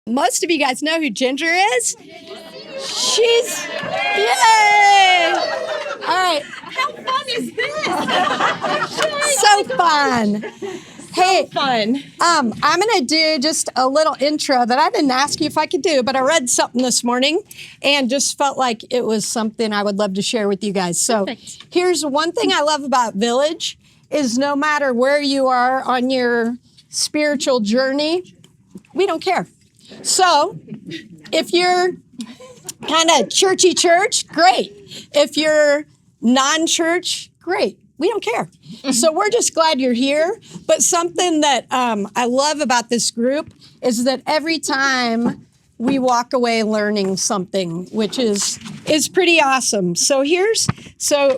Most of you guys know who Ginger is. She's, yay! All right. How fun is this? So fun. Hey, Fun. I'm going to do just a little intro that I didn't ask you if I could do, but I read something this morning and just felt like it was something I would love to share with you guys. So here's one thing I love about Village is no matter where you are on your spiritual journey, we don't care. So if you're kind of churchy church, great. If you're non-church, great. We don't care. So we're just glad you're here. But something that I love about this group is that every time we walk away learning something, which is pretty awesome. So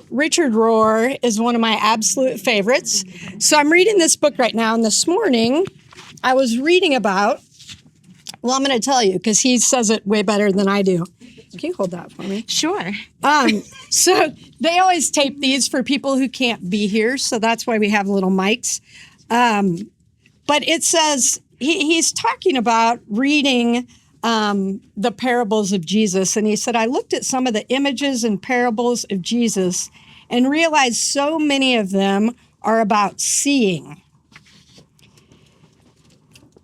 Richard Rohr is one of my absolute favorites. So I'm reading this book right now, and this morning I was reading about, well, I'm going to tell you because he says it way better than I do. Can you hold that for me? Sure. So they always tape these for people who can't be here, so that's why we have little mics. But it says, he's talking about reading the parables of Jesus, and he said, I looked at some of the images and parables of Jesus and realized so many of them are about seeing.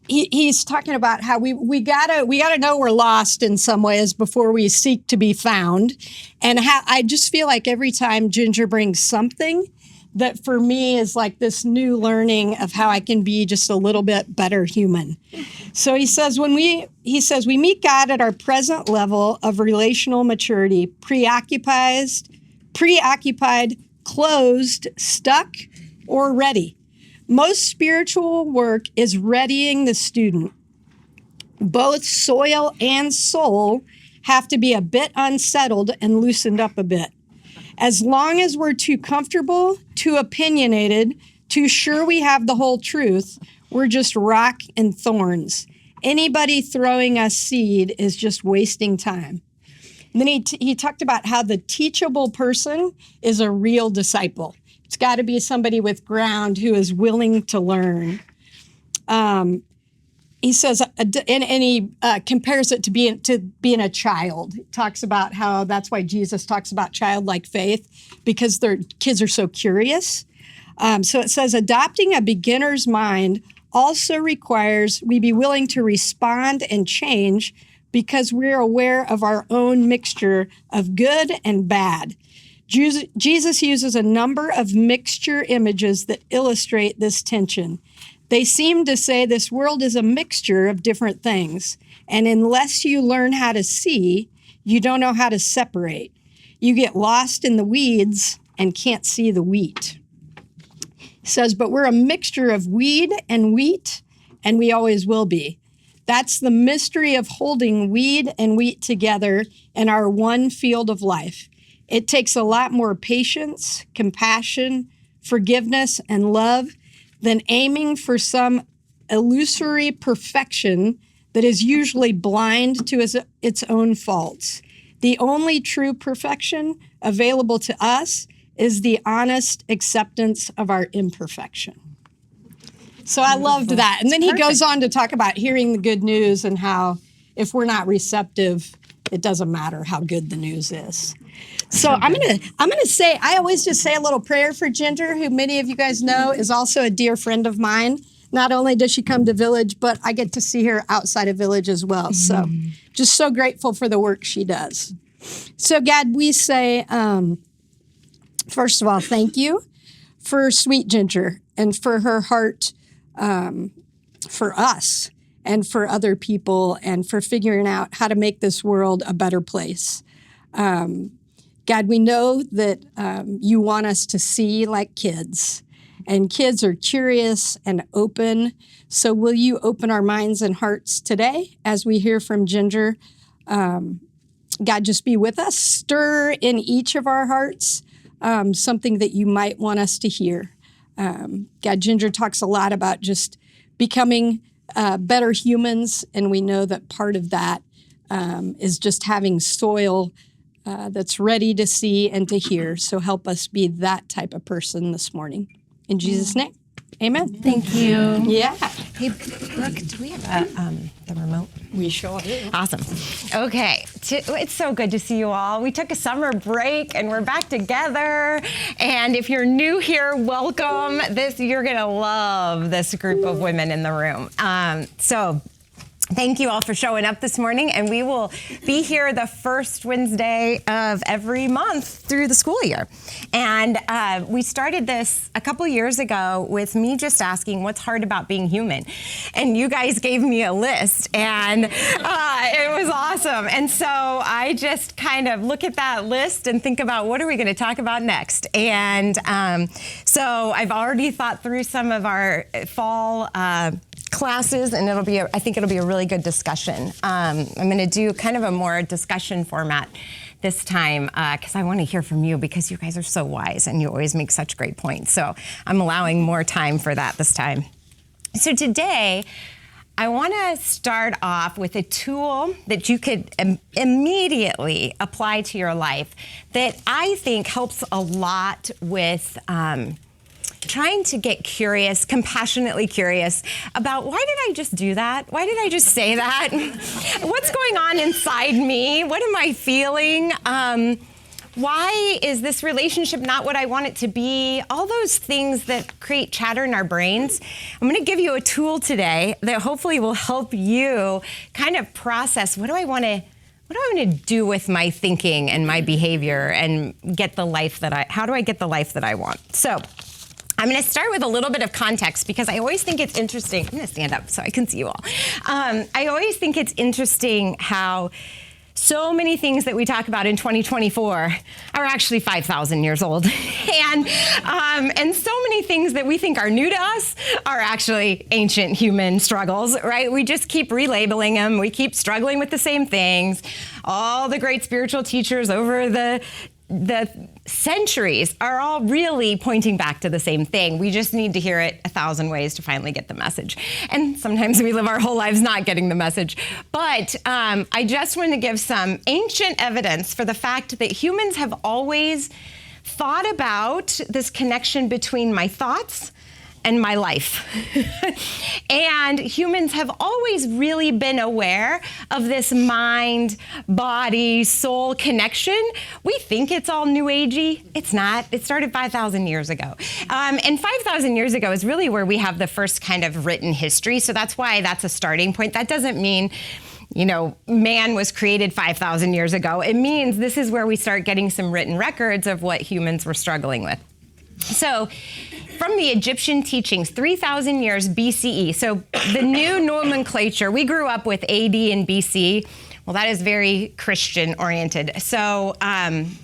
He's talking about how we gotta know we're lost in some ways before we seek to be found, and how I just feel like every time Ginger brings something that for me is like this new learning of how I can be just a little bit better human. So he says we meet God at our present level of relational maturity, preoccupied, closed, stuck, or ready. Most spiritual work is readying the student. Both soil and soul have to be a bit unsettled and loosened up a bit. As long as we're too comfortable, too opinionated, too sure we have the whole truth, we're just rock and thorns. Anybody throwing us seed is just wasting time. And then he talked about how the teachable person is a real disciple. It's got to be somebody with ground who is willing to learn. He says, and he compares it to being a child. He talks about how that's why Jesus talks about childlike faith, because their kids are so curious. So it says, adopting a beginner's mind also requires we be willing to respond and change because we're aware of our own mixture of good and bad. Jesus uses a number of mixture images that illustrate this tension. They seem to say this world is a mixture of different things, and unless you learn how to see, you don't know how to separate. You get lost in the weeds and can't see the wheat. He says, but we're a mixture of weed and wheat, and we always will be. That's the mystery of holding weed and wheat together in our one field of life. It takes a lot more patience, compassion, forgiveness, and love than aiming for some illusory perfection that is usually blind to its own faults. The only true perfection available to us is the honest acceptance of our imperfection. So I loved that. And then he goes on to talk about hearing the good news and how if we're not receptive, it doesn't matter how good the news is. So I'm gonna say, I always just say a little prayer for Ginger, who many of you guys know is also a dear friend of mine. Not only does she come to Village, but I get to see her outside of Village as well. So just so grateful for the work she does. So God, we say, first of all, thank you for sweet Ginger and for her heart for us and for other people and for figuring out how to make this world a better place. God, we know that you want us to see like kids, and kids are curious and open. So will you open our minds and hearts today as we hear from Ginger? God, just be with us. Stir in each of our hearts something that you might want us to hear. God, Ginger talks a lot about just becoming better humans, and we know that part of that is just having soil that's ready to see and to hear. So help us be that type of person this morning. In Jesus' name, amen. Thank you. Yeah. Hey, Brooke, do we have the remote? We sure do. Awesome. Okay, it's so good to see you all. We took a summer break and we're back together. And if you're new here, welcome. You're gonna love this group of women in the room. Thank you all for showing up this morning, and we will be here the first Wednesday of every month through the school year. And we started this a couple years ago with me just asking, what's hard about being human? And you guys gave me a list, and it was awesome. And so I just kind of look at that list and think about, what are we going to talk about next? And so I've already thought through some of our fall classes, and I think it'll be a really good discussion. I'm going to do kind of a more discussion format this time because I want to hear from you, because you guys are so wise and you always make such great points. So I'm allowing more time for that this time. So today, I want to start off with a tool that you could immediately apply to your life that I think helps a lot with trying to get curious, compassionately curious about, why did I just do that? Why did I just say that? What's going on inside me? What am I feeling? Why is this relationship not what I want it to be? All those things that create chatter in our brains. I'm going to give you a tool today that hopefully will help you kind of process, what do I want to do with my thinking and my behavior and get the life how do I get the life that I want? So I'm going to start with a little bit of context, because I always think it's interesting. I'm going to stand up so I can see you all. I always think it's interesting how so many things that we talk about in 2024 are actually 5,000 years old. And so many things that we think are new to us are actually ancient human struggles, right? We just keep relabeling them. We keep struggling with the same things. All the great spiritual teachers over the centuries are all really pointing back to the same thing. We just need to hear it 1,000 ways to finally get the message. And sometimes we live our whole lives not getting the message. But I just want to give some ancient evidence for the fact that humans have always thought about this connection between my thoughts and my life. And humans have always really been aware of this mind, body, soul connection. We think it's all new agey. It's not. It started 5,000 years ago. And 5,000 years ago is really where we have the first kind of written history. So that's why that's a starting point. That doesn't mean, man was created 5,000 years ago. It means this is where we start getting some written records of what humans were struggling with. So from the Egyptian teachings, 3,000 years BCE. So the new nomenclature, we grew up with AD and BC. Well, that is very Christian oriented. So, and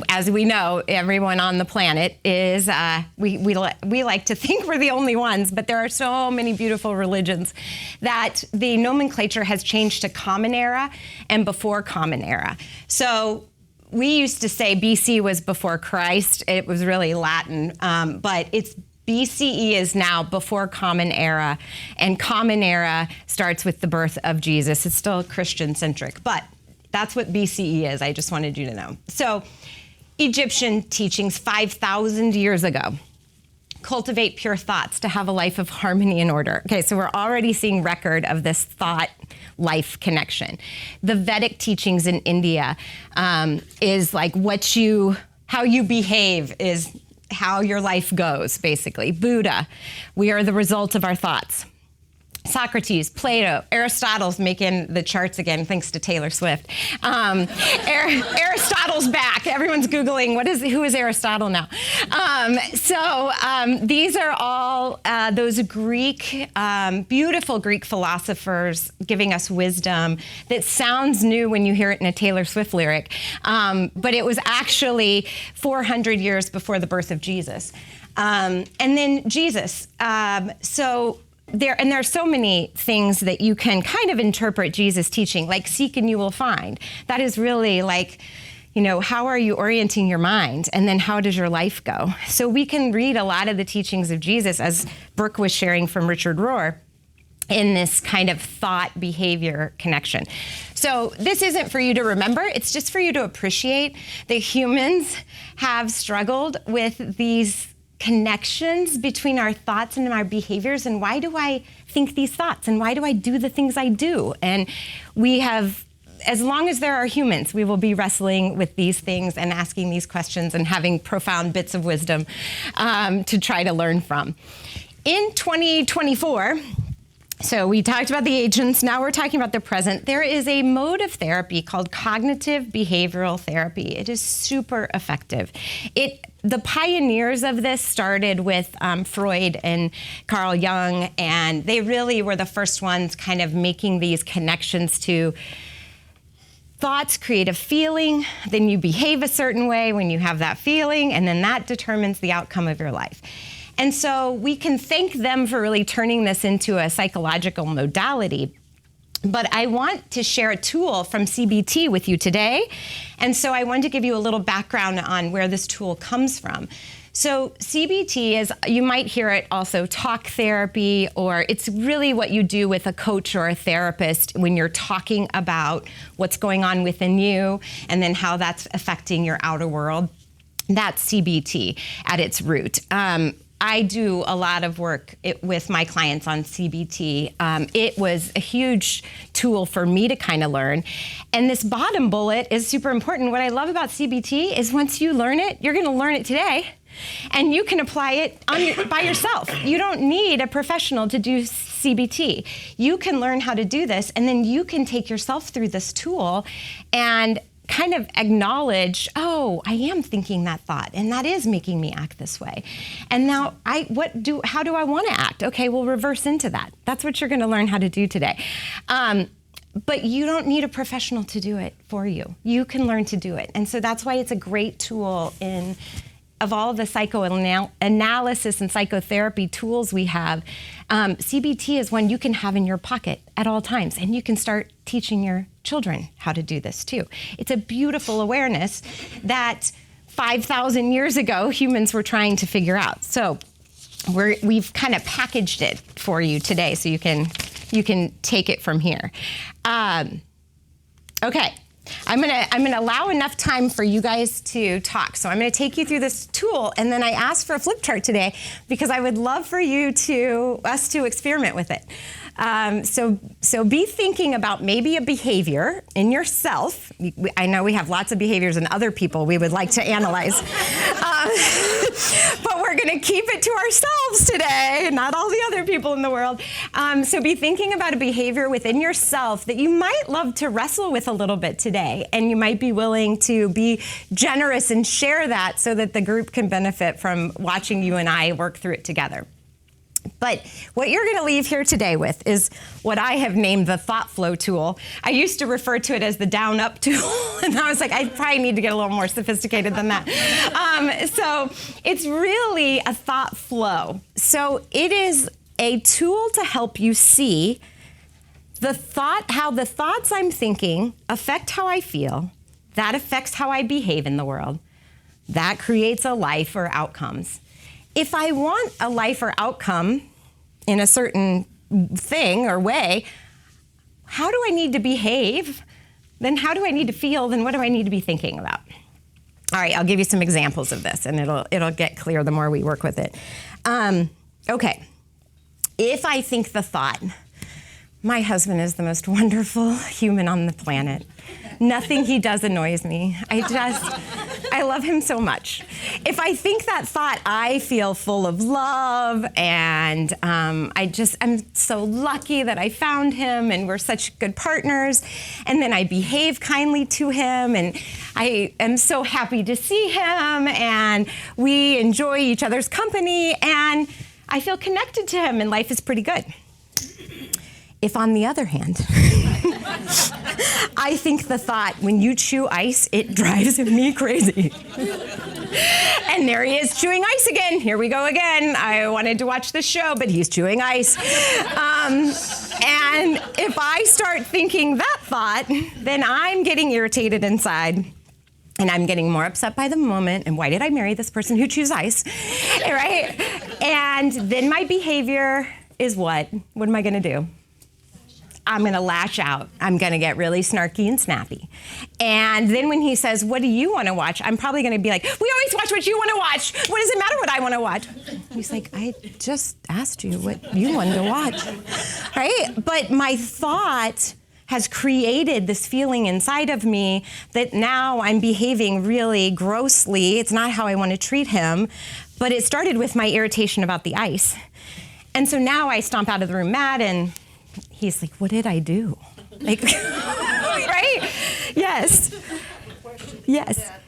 as we know, everyone on the planet is, we like to think we're the only ones, but there are so many beautiful religions that the nomenclature has changed to Common Era and before Common Era. So we used to say BC was before Christ. It was really Latin, but it's BCE is now before Common Era, and Common Era starts with the birth of Jesus. It's still Christian-centric, but that's what BCE is. I just wanted you to know. So Egyptian teachings 5,000 years ago. Cultivate pure thoughts to have a life of harmony and order. Okay, so we're already seeing record of this thought-life connection. The Vedic teachings in India is like how you behave is how your life goes, basically. Buddha, we are the result of our thoughts. Socrates, Plato, Aristotle's making the charts again, thanks to Taylor Swift. Aristotle's back. Everyone's Googling, who is Aristotle now? These are all those Greek, beautiful Greek philosophers giving us wisdom that sounds new when you hear it in a Taylor Swift lyric, but it was actually 400 years before the birth of Jesus. And then Jesus. There are so many things that you can kind of interpret Jesus' teaching, like seek and you will find. That is really like, how are you orienting your mind? And then how does your life go? So we can read a lot of the teachings of Jesus, as Brooke was sharing from Richard Rohr, in this kind of thought behavior connection. So this isn't for you to remember, it's just for you to appreciate that humans have struggled with these connections between our thoughts and our behaviors, and why do I think these thoughts, and why do I do the things I do? And we have, as long as there are humans, we will be wrestling with these things and asking these questions and having profound bits of wisdom to try to learn from. In 2024, so we talked about the ancients, now we're talking about the present. There is a mode of therapy called cognitive behavioral therapy. It is super effective. The pioneers of this started with Freud and Carl Jung, and they really were the first ones kind of making these connections to thoughts create a feeling, then you behave a certain way when you have that feeling, and then that determines the outcome of your life. And so we can thank them for really turning this into a psychological modality. But I want to share a tool from CBT with you today. And so I want to give you a little background on where this tool comes from. So CBT is, you might hear it also, talk therapy, or it's really what you do with a coach or a therapist when you're talking about what's going on within you and then how that's affecting your outer world. That's CBT at its root. I do a lot of work with my clients on CBT. It was a huge tool for me to kind of learn. And this bottom bullet is super important. What I love about CBT is once you learn it, you're going to learn it today. And you can apply it by yourself. You don't need a professional to do CBT. You can learn how to do this, and then you can take yourself through this tool and kind of acknowledge, oh, I am thinking that thought, and that is making me act this way. And now, how do I want to act? Okay, we'll reverse into that. That's what you're going to learn how to do today. But you don't need a professional to do it for you. You can learn to do it. And so that's why it's a great tool of all of the psychoanalysis and psychotherapy tools we have. CBT is one you can have in your pocket at all times, and you can start teaching your children how to do this too. It's a beautiful awareness that 5,000 years ago humans were trying to figure out. So we've kind of packaged it for you today, so you can take it from here. Okay. I'm gonna allow enough time for you guys to talk. So I'm gonna take you through this tool, and then I asked for a flip chart today because I would love for us to experiment with it. So be thinking about maybe a behavior in yourself. I know we have lots of behaviors in other people we would like to analyze. But we're going to keep it to ourselves today, not all the other people in the world. So be thinking about a behavior within yourself that you might love to wrestle with a little bit today. And you might be willing to be generous and share that so that the group can benefit from watching you and I work through it together. But what you're going to leave here today with is what I have named the thought flow tool. I used to refer to it as the down up tool, and I was like, I probably need to get a little more sophisticated than that. So it's really a thought flow. So it is a tool to help you see how the thoughts I'm thinking affect how I feel. That affects how I behave in the world. That creates a life or outcomes. If I want a life or outcome in a certain thing or way, how do I need to behave? Then how do I need to feel? Then what do I need to be thinking about? All right, I'll give you some examples of this, and it'll get clear the more we work with it. Okay, if I think the thought, my husband is the most wonderful human on the planet. Nothing he does annoys me. I love him so much. If I think that thought, I feel full of love, and I'm so lucky that I found him, and we're such good partners. And then I behave kindly to him, and I am so happy to see him, and we enjoy each other's company, and I feel connected to him, and life is pretty good. If, on the other hand, I think the thought, when you chew ice, it drives me crazy. And there he is chewing ice again. Here we go again. I wanted to watch this show, but he's chewing ice. And if I start thinking that thought, then I'm getting irritated inside. And I'm getting more upset by the moment. And why did I marry this person who chews ice? Right? And then my behavior is what? What am I going to do? I'm going to lash out. I'm going to get really snarky and snappy. And then when he says, what do you want to watch? I'm probably going to be like, we always watch what you want to watch. What does it matter what I want to watch? He's like, I just asked you what you wanted to watch, right? But my thought has created this feeling inside of me that now I'm behaving really grossly. It's not how I want to treat him. But it started with my irritation about the ice. And so now I stomp out of the room mad, and he's like, what did I do? Like, right? Yes. Question. Yes. That,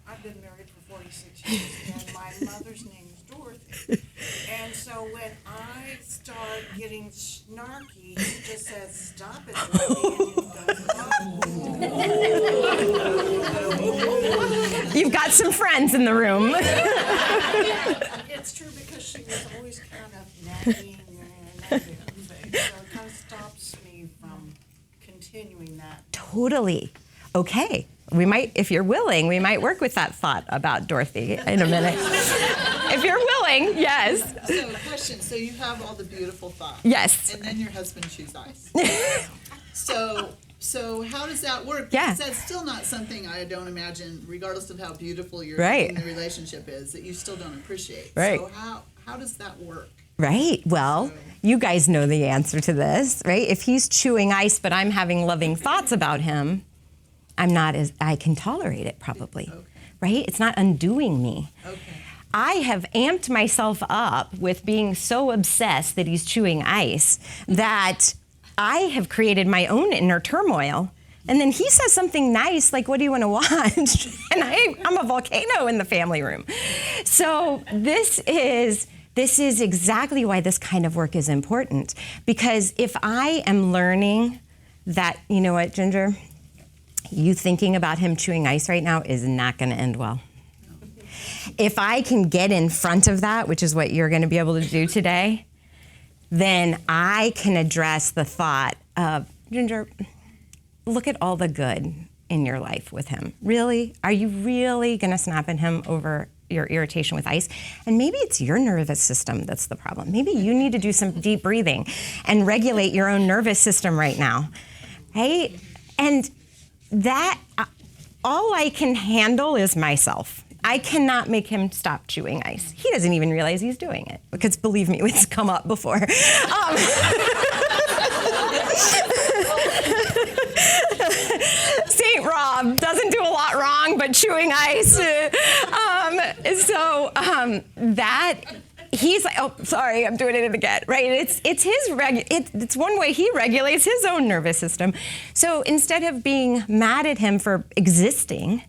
I've been married for 46 years, and my mother's name is Dorothy. And so when I start getting snarky, he just says, stop it, Dorothy, and he goes, You've got some friends in the room. It's true because she was always kind of nagging and everything. So it kind of stops me from continuing that. Totally. Okay. We might, if you're willing, we might work with that thought about Dorothy in a minute. If you're willing, yes. So, question. So you have all the beautiful thoughts. Yes. And then your husband chews ice. So how does that work? Yeah. Because that's still not something I don't imagine, regardless of how beautiful your Right. the relationship is, that you still don't appreciate. Right. So how does that work? Right. Well, you guys know the answer to this, right? If he's chewing ice, but I'm having loving thoughts about him, I can tolerate it probably, Okay. right? It's not undoing me. Okay. I have amped myself up with being so obsessed that he's chewing ice that I have created my own inner turmoil. And then he says something nice, like, what do you want to watch? And I'm a volcano in the family room. So this is exactly why this kind of work is important. Because if I am learning that, you know what, Ginger? You thinking about him chewing ice right now is not going to end well. If I can get in front of that, which is what you're going to be able to do today, then I can address the thought of, Ginger, look at all the good in your life with him. Really? Are you really going to snap at him over your irritation with ice? And maybe it's your nervous system that's the problem. Maybe you need to do some deep breathing and regulate your own nervous system right now, right? And that, all I can handle is myself. I cannot make him stop chewing ice. He doesn't even realize he's doing it, because believe me, it's come up before. St. Rob doesn't do a lot wrong, but chewing ice. That he's like, oh, sorry, I'm doing it again, right? It's one way he regulates his own nervous system. So instead of being mad at him for existing,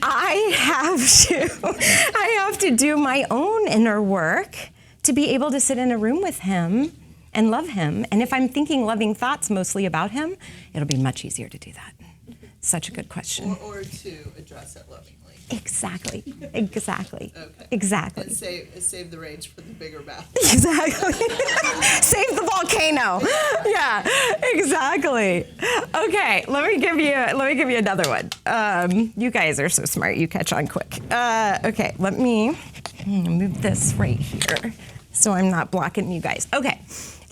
I have to do my own inner work to be able to sit in a room with him and love him. And if I'm thinking loving thoughts mostly about him, it'll be much easier to do that. Such a good question. Or to address it lovingly. Exactly. Okay. Exactly. And save the rage for the bigger battle. Exactly. Save the volcano. Yeah, exactly. Okay, let me give you another one. You guys are so smart. You catch on quick. Okay, let me move this right here so I'm not blocking you guys. Okay,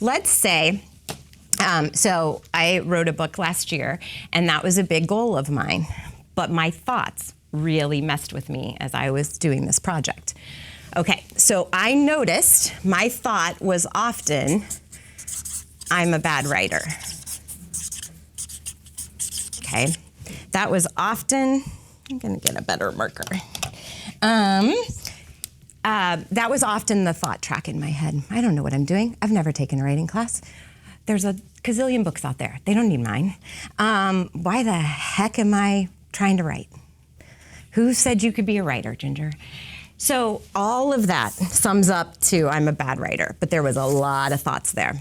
let's say, so I wrote a book last year, and that was a big goal of mine, but my thoughts really messed with me as I was doing this project. Okay, so I noticed my thought was often, I'm a bad writer. Okay, that was often, I'm gonna get a better marker. That was often the thought track in my head. I don't know what I'm doing. I've never taken a writing class. There's a gazillion books out there. They don't need mine. Why the heck am I trying to write? Who said you could be a writer, Ginger? So all of that sums up to I'm a bad writer, but there was a lot of thoughts there.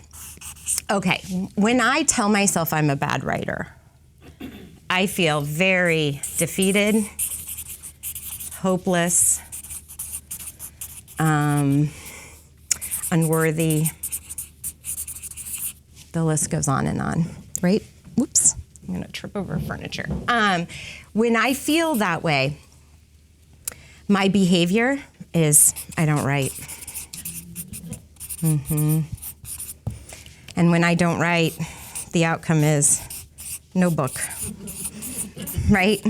Okay, when I tell myself I'm a bad writer, I feel very defeated, hopeless, unworthy. The list goes on and on, right? Whoops, I'm gonna trip over furniture. When I feel that way, my behavior is I don't write. And when I don't write, the outcome is no book, right?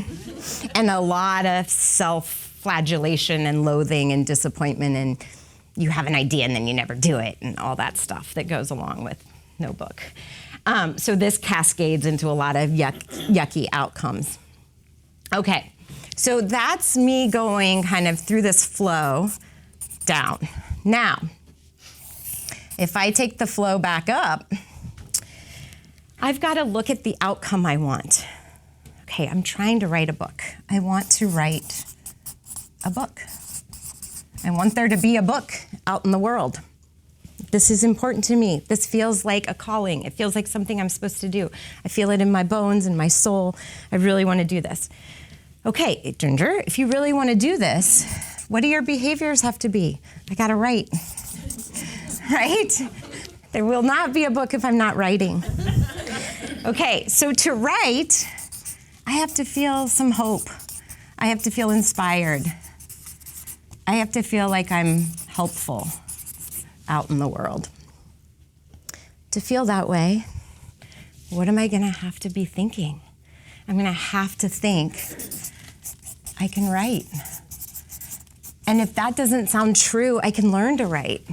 And a lot of self-flagellation and loathing and disappointment, and you have an idea and then you never do it, and all that stuff that goes along with no book. So this cascades into a lot of yucky outcomes. Okay, so that's me going kind of through this flow down. Now, if I take the flow back up, I've got to look at the outcome I want. Okay, I'm trying to write a book. I want to write a book. I want there to be a book out in the world. This is important to me. This feels like a calling. It feels like something I'm supposed to do. I feel it in my bones and my soul. I really want to do this. Okay, Ginger, if you really want to do this, what do your behaviors have to be? I got to write, right? There will not be a book if I'm not writing. Okay, so to write, I have to feel some hope. I have to feel inspired. I have to feel like I'm helpful out in the world. To feel that way, what am I going to have to be thinking? I'm going to have to think, I can write. And if that doesn't sound true, I can learn to write.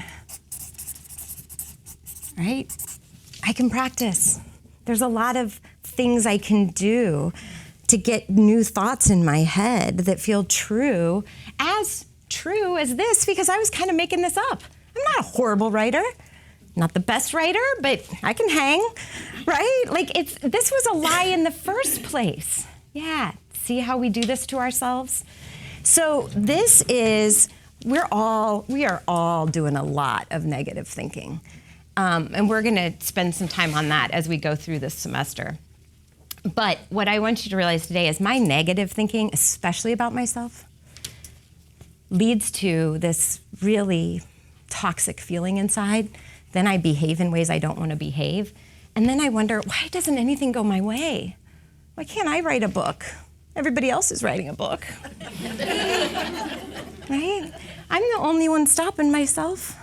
Right? I can practice. There's a lot of things I can do to get new thoughts in my head that feel true as this, because I was kind of making this up. I'm not a horrible writer, not the best writer, but I can hang, right? Like this was a lie in the first place. Yeah, see how we do this to ourselves? So this is, we are all doing a lot of negative thinking. And we're gonna spend some time on that as we go through this semester. But what I want you to realize today is my negative thinking, especially about myself, leads to this really toxic feeling inside. Then I behave in ways I don't want to behave. And then I wonder, why doesn't anything go my way? Why can't I write a book? Everybody else is writing a book. Right? I'm the only one stopping myself.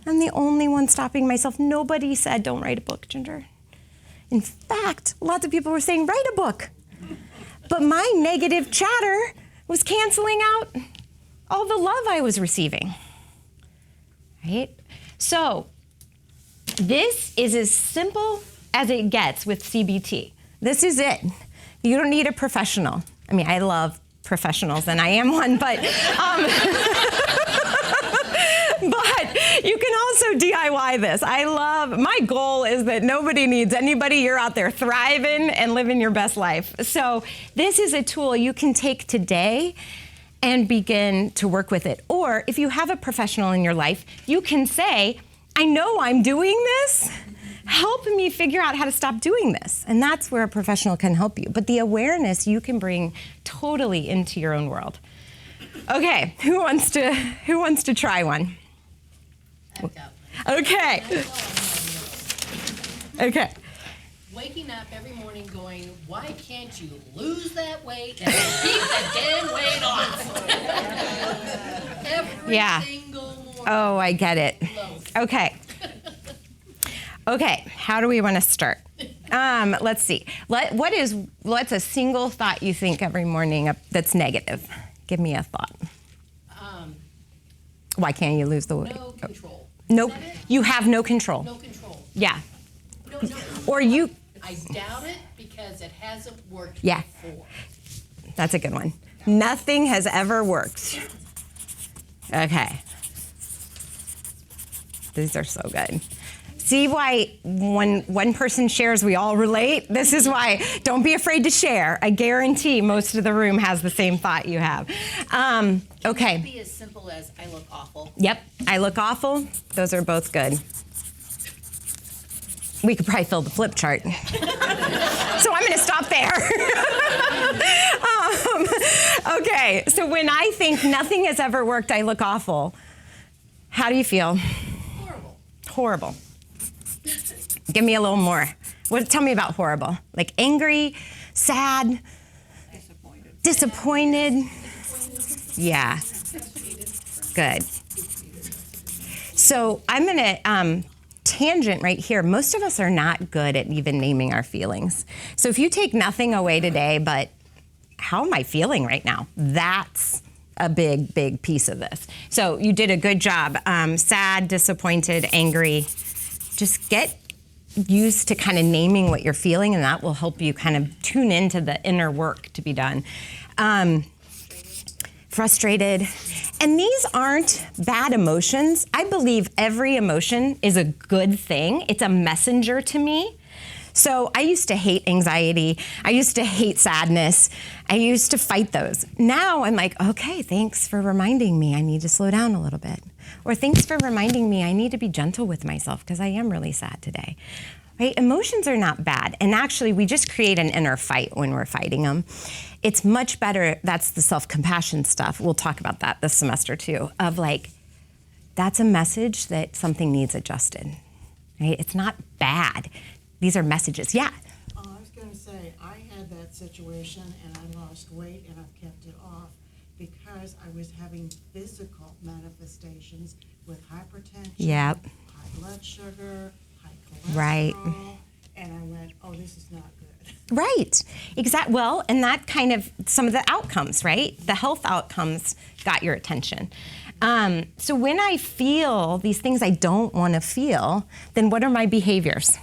I'm the only one stopping myself. Nobody said, don't write a book, Ginger. In fact, lots of people were saying, write a book. But my negative chatter was canceling out all the love I was receiving, right? So this is as simple as it gets with CBT. This is it. You don't need a professional. I mean, I love professionals and I am one, but but you can also DIY this. My goal is that nobody needs anybody. You're out there thriving and living your best life. So this is a tool you can take today and begin to work with it. Or if you have a professional in your life, you can say, I know I'm doing this. Help me figure out how to stop doing this. And that's where a professional can help you. But the awareness you can bring totally into your own world. Okay, who wants to try one? Okay. Okay. Waking up every morning going, why can't you lose that weight and keep that damn weight off? Every single morning. Oh, I get it. Okay. Okay, how do we want to start? Let's see. What's a single thought you think every morning that's negative? Give me a thought. Why can't you lose the weight? No control. Nope. You have no control. No control. Yeah. No. Or you. I doubt it because it hasn't worked before. That's a good one. Nothing has ever worked. Okay. These are so good. See why when one person shares, we all relate? This is why, don't be afraid to share. I guarantee most of the room has the same thought you have. Okay. It could be as simple as, I look awful. Yep, I look awful. Those are both good. We could probably fill the flip chart. So I'm gonna stop there. Okay, so when I think nothing has ever worked, I look awful. How do you feel? Horrible. Horrible. Give me a little more. Tell me about horrible. Like angry, sad, disappointed. Yeah. Good. So I'm gonna tangent right here, most of us are not good at even naming our feelings. So if you take nothing away today, but how am I feeling right now? That's a big, big piece of this. So you did a good job. Sad, disappointed, angry. Just get used to kind of naming what you're feeling, and that will help you kind of tune into the inner work to be done. Frustrated. And these aren't bad emotions. I believe every emotion is a good thing. It's a messenger to me. So I used to hate anxiety. I used to hate sadness. I used to fight those. Now I'm like, okay, thanks for reminding me I need to slow down a little bit. Or thanks for reminding me I need to be gentle with myself because I am really sad today. Right? Emotions are not bad. And actually, we just create an inner fight when we're fighting them. It's much better, that's the self-compassion stuff. We'll talk about that this semester too, of like, that's a message that something needs adjusted. Right? It's not bad. These are messages. Yeah. I was going to say, I had that situation and I lost weight and I've kept it off because I was having physical manifestations with hypertension, Yep. high blood sugar, high cholesterol, Right. and I went, oh, this is not good. Right. Exactly. Well, and that kind of some of the outcomes, right? The health outcomes got your attention. So when I feel these things I don't want to feel, then what are my behaviors?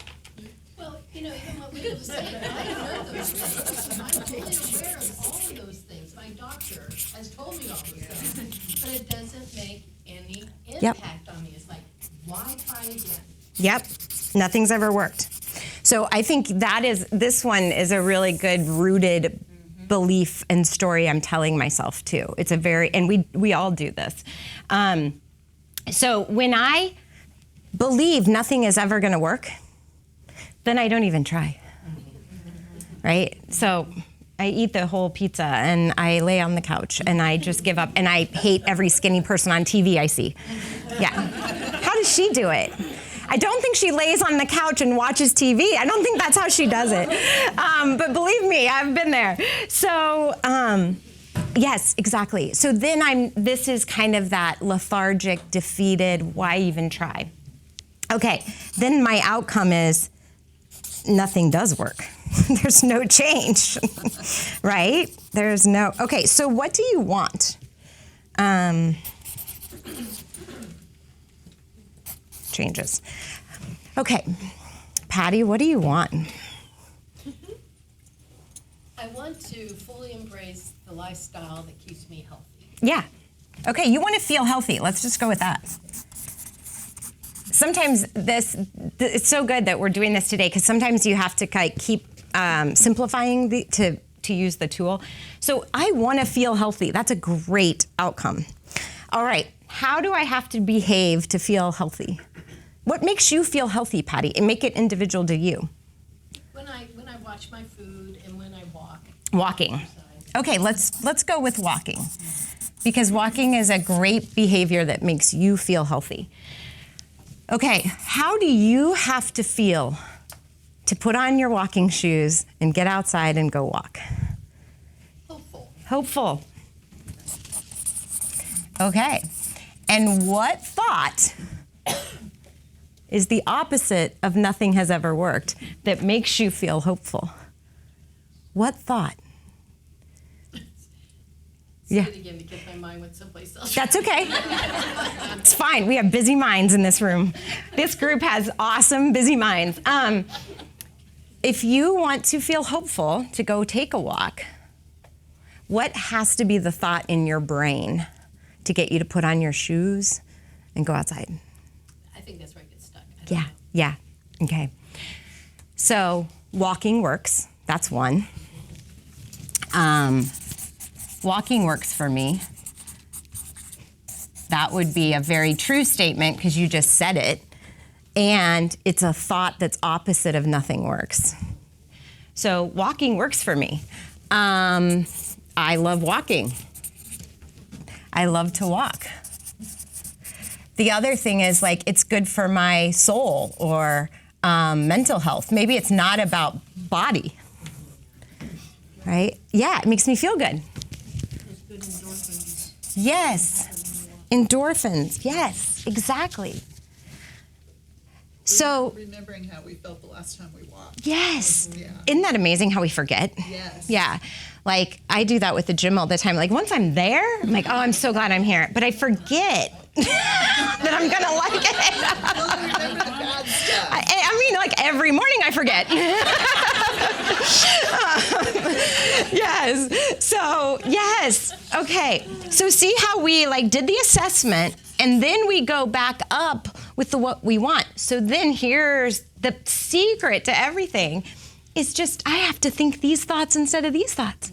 Well, even what we just said, I know those things. I'm fully aware of all of those things. My doctor has told me all those things, but it doesn't make any impact on me. It's like, why try again? Yep. Nothing's ever worked. So I think this one is a really good rooted belief and story I'm telling myself too. It's a very, and we all do this. So when I believe nothing is ever going to work, then I don't even try. Right? So I eat the whole pizza and I lay on the couch and I just give up and I hate every skinny person on TV I see. Yeah. How does she do it? I don't think she lays on the couch and watches TV. I don't think that's how she does it. But believe me, I've been there. So, yes, exactly. So then this is kind of that lethargic, defeated, why even try? Okay, then my outcome is nothing does work. There's no change, right? Okay, so what do you want? Changes. Okay, Patty, what do you want? I want to fully embrace the lifestyle that keeps me healthy. Yeah. Okay, you want to feel healthy. Let's just go with that. Sometimes it's so good that we're doing this today because sometimes you have to keep simplifying to use the tool. So I want to feel healthy. That's a great outcome. All right, how do I have to behave to feel healthy? What makes you feel healthy, Patty? And make it individual to you. When I watch my food and when I walk. Walking. Okay, let's go with walking. Because walking is a great behavior that makes you feel healthy. Okay, how do you have to feel to put on your walking shoes and get outside and go walk? Hopeful. Hopeful. Okay, and what thought is the opposite of nothing has ever worked that makes you feel hopeful? What thought? Say it again because my mind went someplace else. That's okay. It's fine. We have busy minds in this room. This group has awesome busy minds. If you want to feel hopeful to go take a walk, what has to be the thought in your brain to get you to put on your shoes and go outside? I think that's where I get stuck. I don't know. Yeah. Okay. So walking works. That's one. Walking works for me. That would be a very true statement because you just said it. And it's a thought that's opposite of nothing works. So walking works for me. I love walking. I love to walk. The other thing is it's good for my soul or mental health. Maybe it's not about body, right? Yeah, it makes me feel good. Good endorphins. Yes, endorphins. Yes, exactly. So, Remembering how we felt the last time we walked. yes. Yeah. Isn't that amazing how we forget? Yes. Yeah. Like, I do that with the gym all the time. Like, once I'm there, I'm like, oh, I'm so glad I'm here. But I forget that I'm going to like it. Well, remember the bad stuff. I mean, like, every morning I forget. Yes. So, yes. Okay. So, see how we, like, did the assessment, and then we go back up with what we want. So then here's the secret to everything. It's just, I have to think these thoughts instead of these thoughts.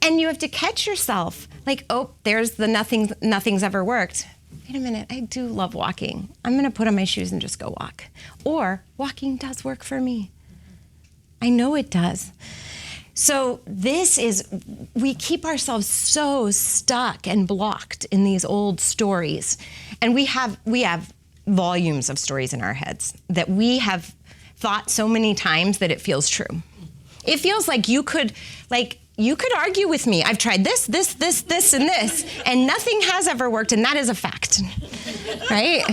And you have to catch yourself. Like, oh, there's the nothing's ever worked. Wait a minute, I do love walking. I'm gonna put on my shoes and just go walk. Or, walking does work for me. I know it does. So we keep ourselves so stuck and blocked in these old stories. And we have volumes of stories in our heads that we have thought so many times that it feels true. It feels like you could argue with me. I've tried this, and this, and nothing has ever worked, and that is a fact, right?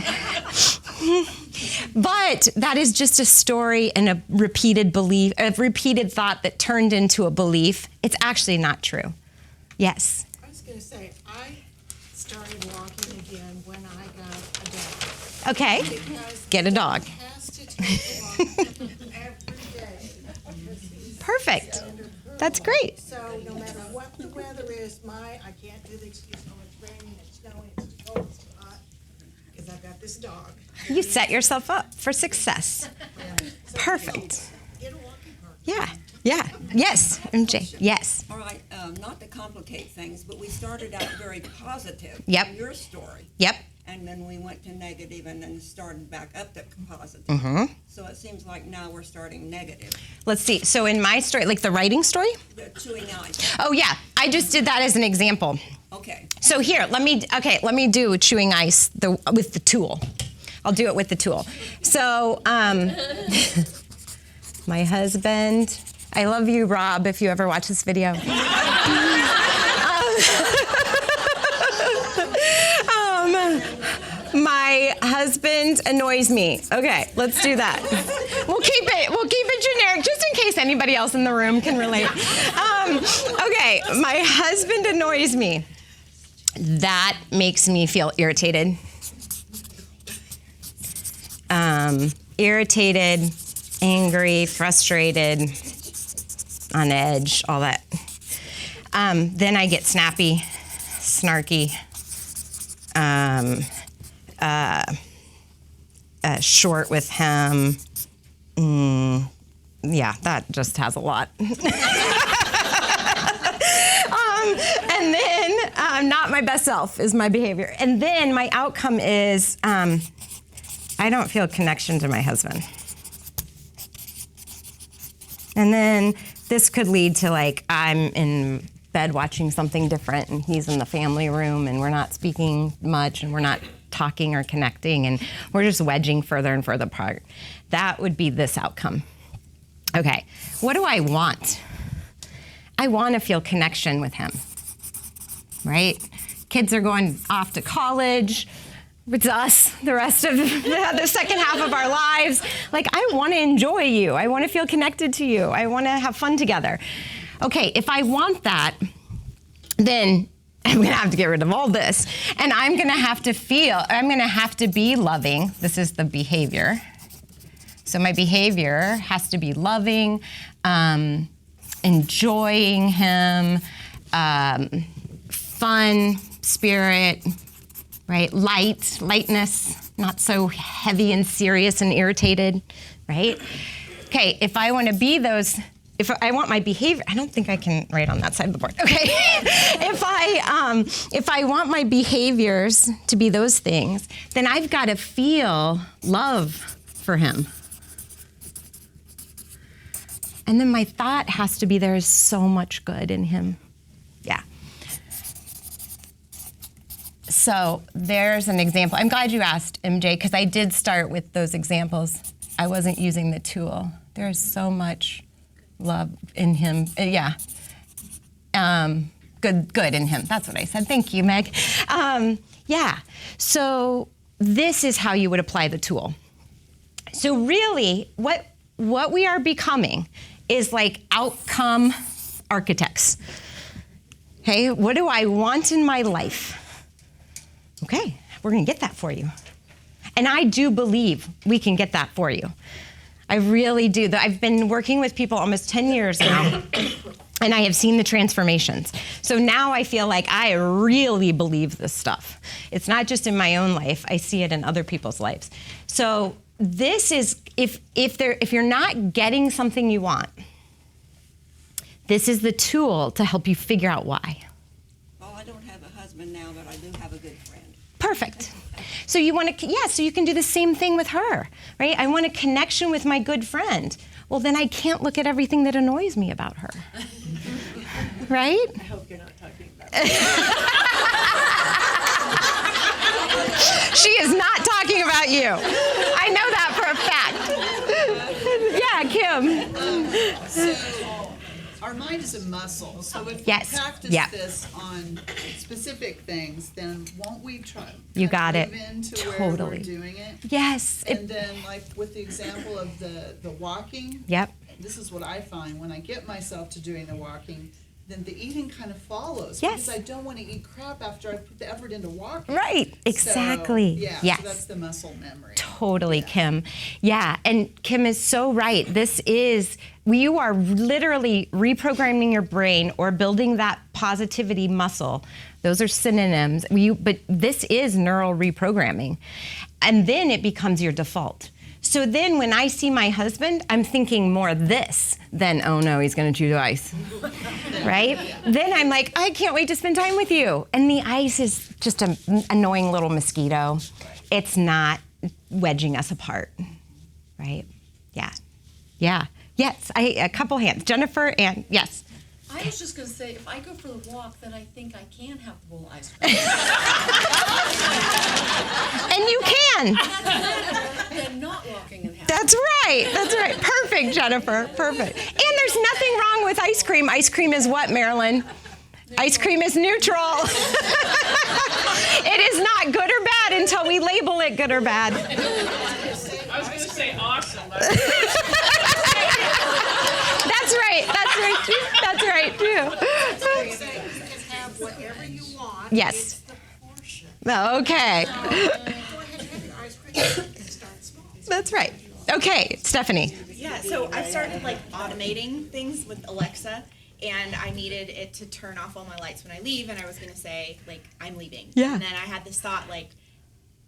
But that is just a story and a repeated belief, a repeated thought that turned into a belief. It's actually not true. Yes. I was going to say, I started walking again when I got a dog. Okay. Because Get a dog. he has to take a walk every day. Perfect. That's great. So no matter what the weather is, I can't do the excuse, oh, it's raining, it's snowing, it's cold, it's hot, because I've got this dog. You set yourself up for success. Perfect. Get a walking park. Yeah. Yeah. Yes. MJ. Yes. All right, not to complicate things, but we started out very positive Yep. in your story. Yep. And then we went to negative and then started back up to positive. Mm-hmm. So it seems like now we're starting negative. Let's see. So in my story, like the writing story? The chewing ice. Oh yeah. I just did that as an example. Okay. So here, let me do chewing ice with the tool. I'll do it with the tool. So, my husband, I love you, Rob, if you ever watch this video. My husband annoys me. Okay, let's do that. We'll keep it generic, just in case anybody else in the room can relate. Okay, my husband annoys me. That makes me feel irritated. Irritated, angry, frustrated, on edge, all that. Then I get snappy, snarky, short with him. Yeah, that just has a lot. And then not my best self is my behavior. And then my outcome is I don't feel connection to my husband. And then this could lead to like I'm in bed watching something different and he's in the family room and we're not speaking much and we're not talking or connecting and we're just wedging further and further apart. That would be this outcome. Okay, what do I want? I want to feel connection with him, right? Kids are going off to college. It's us, the rest of the second half of our lives. Like, I want to enjoy you. I want to feel connected to you. I want to have fun together. Okay, if I want that, then I'm going to have to get rid of all this. And I'm going to have to be loving. This is the behavior. So my behavior has to be loving, enjoying him, fun, spirit, right? Lightness, not so heavy and serious and irritated, right? Okay, if I want to be those, if I want my behavior, I don't think I can write on that side of the board. Okay, if I want my behaviors to be those things, then I've got to feel love for him. And then my thought has to be there is so much good in him. Yeah. So there's an example. I'm glad you asked, MJ, because I did start with those examples. I wasn't using the tool. There's so much love in him. Yeah. Good in him. That's what I said. Thank you, Meg. Yeah. So this is how you would apply the tool. So really, what we are becoming is like outcome architects. Okay, what do I want in my life? Okay, we're gonna get that for you. And I do believe we can get that for you. I really do. I've been working with people almost 10 years now, and I have seen the transformations. So now I feel like I really believe this stuff. It's not just in my own life, I see it in other people's lives. So this is, if you're not getting something you want, this is the tool to help you figure out why. Well, I don't have a husband now, but I do have a good friend. Perfect. So you want to, so you can do the same thing with her, right? I want a connection with my good friend. Well, then I can't look at everything that annoys me about her, right? I hope you're not talking about She is not talking about you. I know that for a fact. Yeah, Kim. So our mind is a muscle. So if Yes. we practice Yeah. this on specific things, then won't we try? You kind of got it. move into where Totally. we're doing it? Yes. And then, like with the example of the walking, Yep. this is what I find when I get myself to doing the walking. Then the eating kind of follows. Yes. Because I don't want to eat crap after I put the effort into walking. Right. Exactly. So, yeah. Yes. So that's the muscle memory. Totally, Yeah. Kim. Yeah, and Kim is so right. You are literally reprogramming your brain or building that positivity muscle. Those are synonyms. But this is neural reprogramming. And then it becomes your default. So then when I see my husband, I'm thinking more this than, oh no, he's gonna chew the ice, right? Then I'm like, I can't wait to spend time with you. And the ice is just an annoying little mosquito. It's not wedging us apart, right? Yeah, yeah, yes, a couple hands. Jennifer and, yes. I was just gonna say, if I go for the walk, then I think I can have the bowl of ice cream. And you can. That's better than not walking and having. That's right. Perfect, Jennifer, perfect. And there's nothing wrong with ice cream. Ice cream is what, Marilyn? Ice cream is neutral. It is not good or bad until we label it good or bad. I was going to say awesome. That's right too. You can have whatever you want. Yes. It's the portion. Okay. Go ahead and have your ice cream and start small. That's right. Okay, Stephanie. Yeah, so I've started like automating things with Alexa, and I needed it to turn off all my lights when I leave, and I was gonna say like I'm leaving. Yeah. And then I had this thought like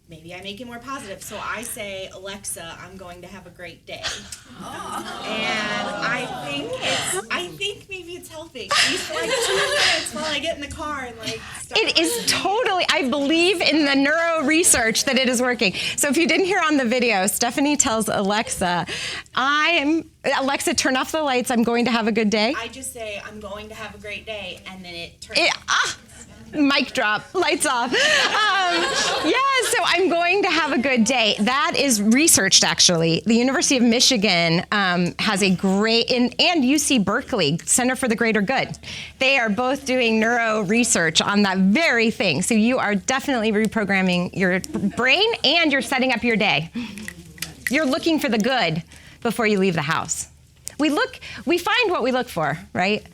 maybe I make it more positive, so I say Alexa, I'm going to have a great day. And I think maybe it's helping. At least for like 2 minutes while I get in the car and like. Start It is totally, I believe in the neuro research that it is working. So if you didn't hear on the video, Stephanie tells Alexa, Alexa, turn off the lights, I'm going to have a good day. I just say I'm going to have a great day, and then it turns. Mic drop, lights off. So I'm going to have a good day. That is researched, actually. The University of Michigan has a great, and UC Berkeley, Center for the Greater Good. They are both doing neuro research on that very thing. So you are definitely reprogramming your brain and you're setting up your day. You're looking for the good before you leave the house. We find what we look for, right?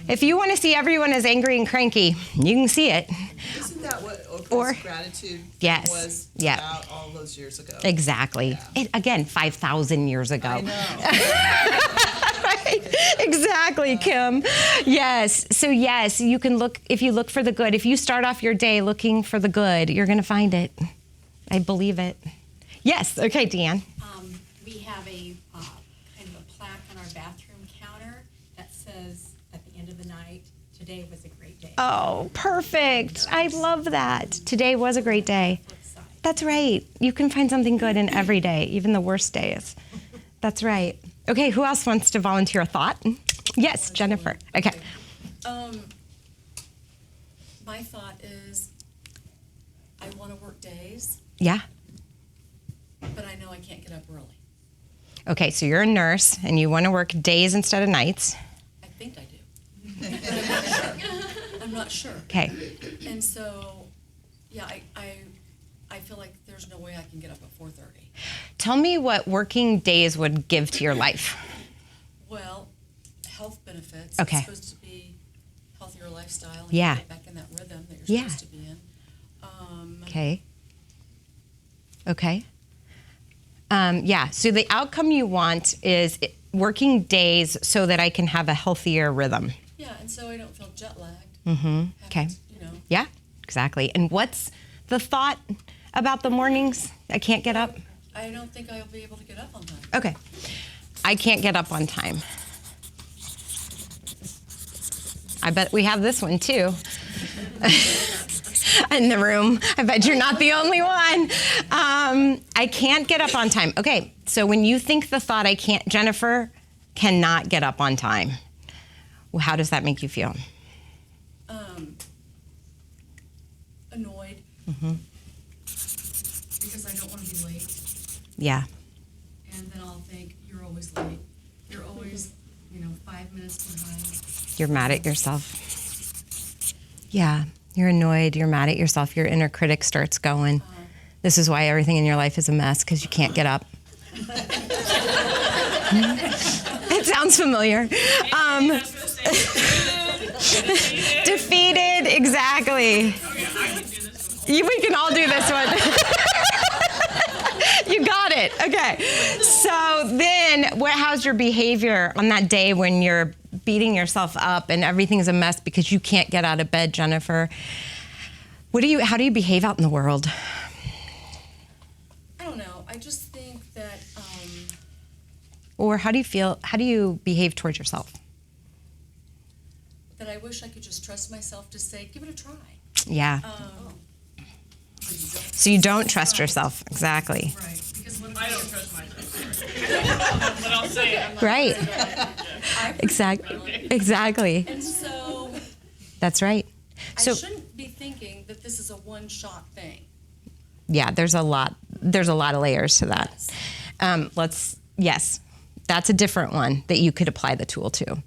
If you want to see everyone as angry and cranky, you can see it. Isn't that what Or- Oprah's gratitude Yes. was Yeah. about all those years ago? Exactly. Again, 5,000 years ago. I know. Right? Exactly, Kim. Yes. So yes, you can look, if you look for the good, if you start off your day looking for the good, you're going to find it. I believe it. Yes. Okay, Deanne. We have a kind of a plaque on our bathroom counter that says at the end of the night, today was a great day. Oh, perfect. I love that. Today was a great day. That's right. You can find something good in every day, even the worst days. That's right. Okay, who else wants to volunteer a thought? Yes, Jennifer. Okay. My thought is, I want to work days, Yeah. but I know I can't get up early. Okay, so you're a nurse and you want to work days instead of nights. I think I do. I'm not sure. Okay. And so, yeah, I I feel like there's no way I can get up at 4:30. Tell me what working days would give to your life. Well, health benefits. Okay. It's supposed to be healthier lifestyle. And Yeah. Get back in that rhythm that you're Yeah. supposed to be in. Okay. Okay. Yeah, so the outcome you want is working days so that I can have a healthier rhythm. Yeah, and so I don't feel jet lagged. Mm-hmm. Okay. You know. Yeah, exactly. And what's the thought about the mornings? I can't get up? I don't think I'll be able to get up on time. Okay. I can't get up on time. I bet we have this one too. In the room. I bet you're not the only one. I can't get up on time. Okay, so when you think the thought Jennifer cannot get up on time, well, how does that make you feel? Annoyed. Mm-hmm. Because I don't want to be late. Yeah. And then I'll think, you're always late. You're always, 5 minutes behind. You're mad at yourself. Yeah. You're annoyed. You're mad at yourself. Your inner critic starts going. This is why everything in your life is a mess, because you can't get up. It sounds familiar. Defeated, exactly. We can all do this one. You got it. Okay. So then, how's your behavior on that day when you're beating yourself up and everything's a mess because you can't get out of bed, Jennifer? How do you behave out in the world? I don't know. I just think that. Or how do you feel? How do you behave towards yourself? That I wish I could just trust myself to say, give it a try. Yeah. So you don't trust yourself. Exactly. Right. Because what if I don't trust myself. But I'll say it. Right. Exactly. And so. That's right. So I shouldn't be thinking that this is a one-shot thing. Yeah, there's a lot of layers to that. Yes, that's a different one that you could apply the tool to.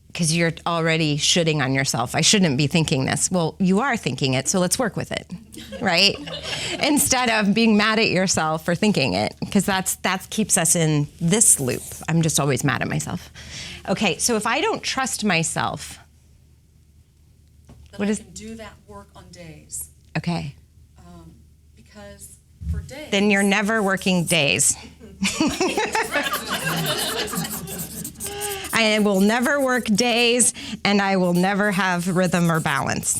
Because you're already shoulding on yourself. I shouldn't be thinking this. Well, you are thinking it, so let's work with it, right? Instead of being mad at yourself for thinking it, because that keeps us in this loop. I'm just always mad at myself. Okay, so if I don't trust myself, That what I is? can do that work on days. Okay. Because for days. Then you're never working days. I will never work days, and I will never have rhythm or balance.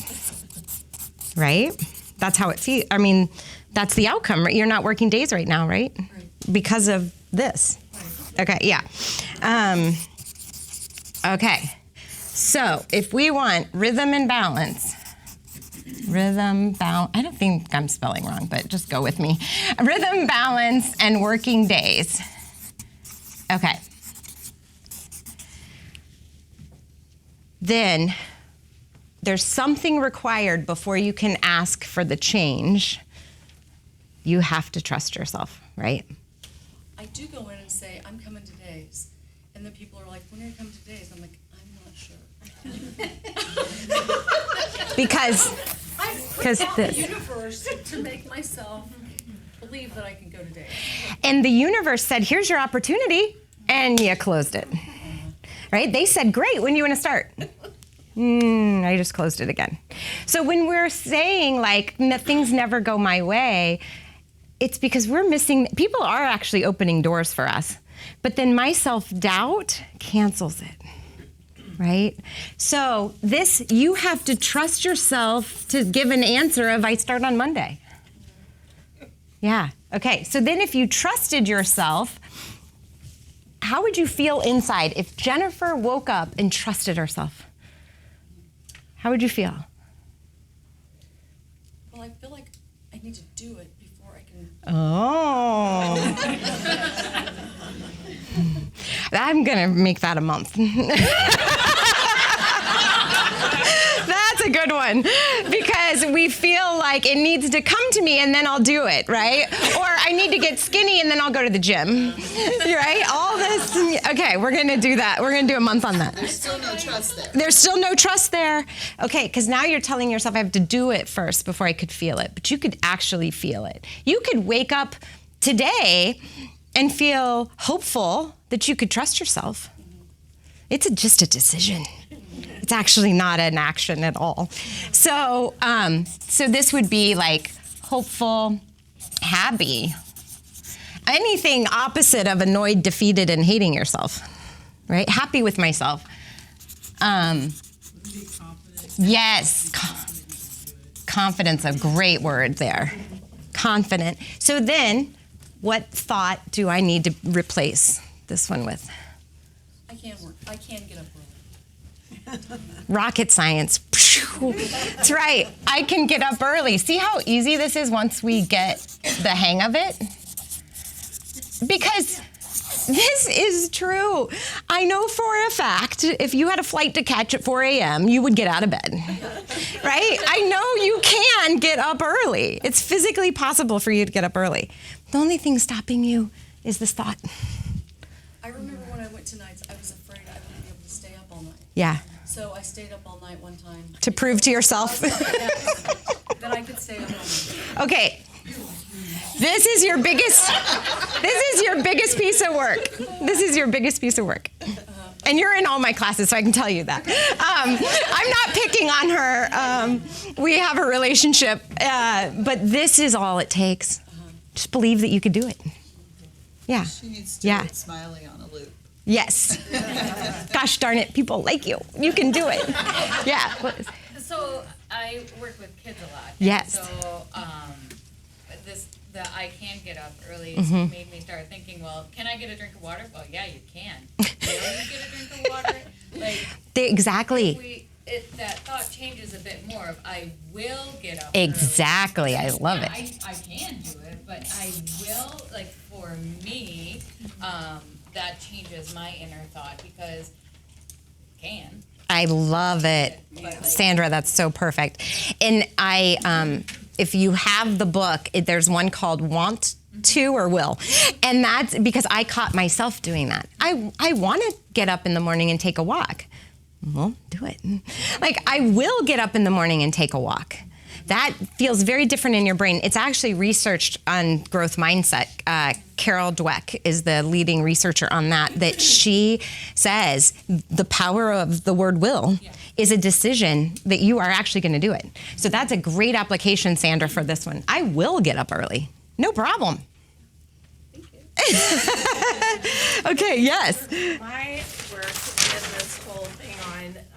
Right? That's how it feels. I mean, that's the outcome. Right? You're not working days right now, right? Right. Because of this. Right. Okay, yeah. Okay. So if we want rhythm and balance, I don't think I'm spelling wrong, but just go with me. Rhythm, balance, and working days. Okay. Then there's something required before you can ask for the change. You have to trust yourself, right? I do go in and say, I'm coming to days. And then people are like, when are you coming to days? I'm like, I'm not sure. Because the universe to make myself believe that I can go to days. And the universe said, here's your opportunity, and you closed it. Right? They said, great, when do you want to start? I just closed it again. So when we're saying things never go my way, it's because we're missing, people are actually opening doors for us. But then my self-doubt cancels it. Right? So you have to trust yourself to give an answer of I start on Monday. Yeah. Okay. So then if you trusted yourself, how would you feel inside if Jennifer woke up and trusted herself? How would you feel? Well, I feel like I need to do it before I can. Oh. I'm going to make that a month. That's a good one. Because because we feel like it needs to come to me and then I'll do it, right? Or I need to get skinny and then I'll go to the gym, right? All this. Okay, we're going to do that. We're going to do a month on that. There's still no trust there. There's still no trust there. Okay, because now you're telling yourself I have to do it first before I could feel it. But you could actually feel it. You could wake up today and feel hopeful that you could trust yourself. It's just a decision. It's actually not an action at all. So, so this would be like hopeful, happy. Anything opposite of annoyed, defeated, and hating yourself, right? Happy with myself. Yes, confidence, a great word there. Confident. So then, what thought do I need to replace this one with? I can get up early. Rocket science. That's right. I can get up early. See how easy this is once we get the hang of it? Because this is true. I know for a fact, if you had a flight to catch at 4 a.m., you would get out of bed, right? I know you can get up early. It's physically possible for you to get up early. The only thing stopping you is this thought. I remember when I went to nights, I was afraid I wouldn't be able to stay up all night. Yeah. So I stayed up all night one time. To prove to yourself. That I could stay up all night. Okay. This is your biggest piece of work. This is your biggest piece of work. And you're in all my classes, so I can tell you that. I'm not picking on her. We have a relationship, but this is all it takes. Just believe that you could do it. Yeah. She needs to Yeah. Smiley on a loop. Yes. Gosh darn it, people like you. You can do it. Yeah. So I work with kids a lot. Yes. So the I can get up early Mm-hmm. made me start thinking, well, can I get a drink of water? Well, yeah, you can. Will you get a drink of water? Like, Exactly. that thought changes a bit more of I will get up Exactly. early. I love Yeah, it. I can do it, but I will, like for me, that changes my inner thought because can. I love it. Sandra, that's so perfect. And if you have the book, there's one called Want to or Will. And that's because I caught myself doing that. I want to get up in the morning and take a walk. Well, do it. Like, I will get up in the morning and take a walk. That feels very different in your brain. It's actually researched on growth mindset. Carol Dweck is the leading researcher on that she says the power of the word will is a decision that you are actually going to do it. So that's a great application, Sandra, for this one. I will get up early. No problem. Thank you. Okay, yes. My work did this whole thing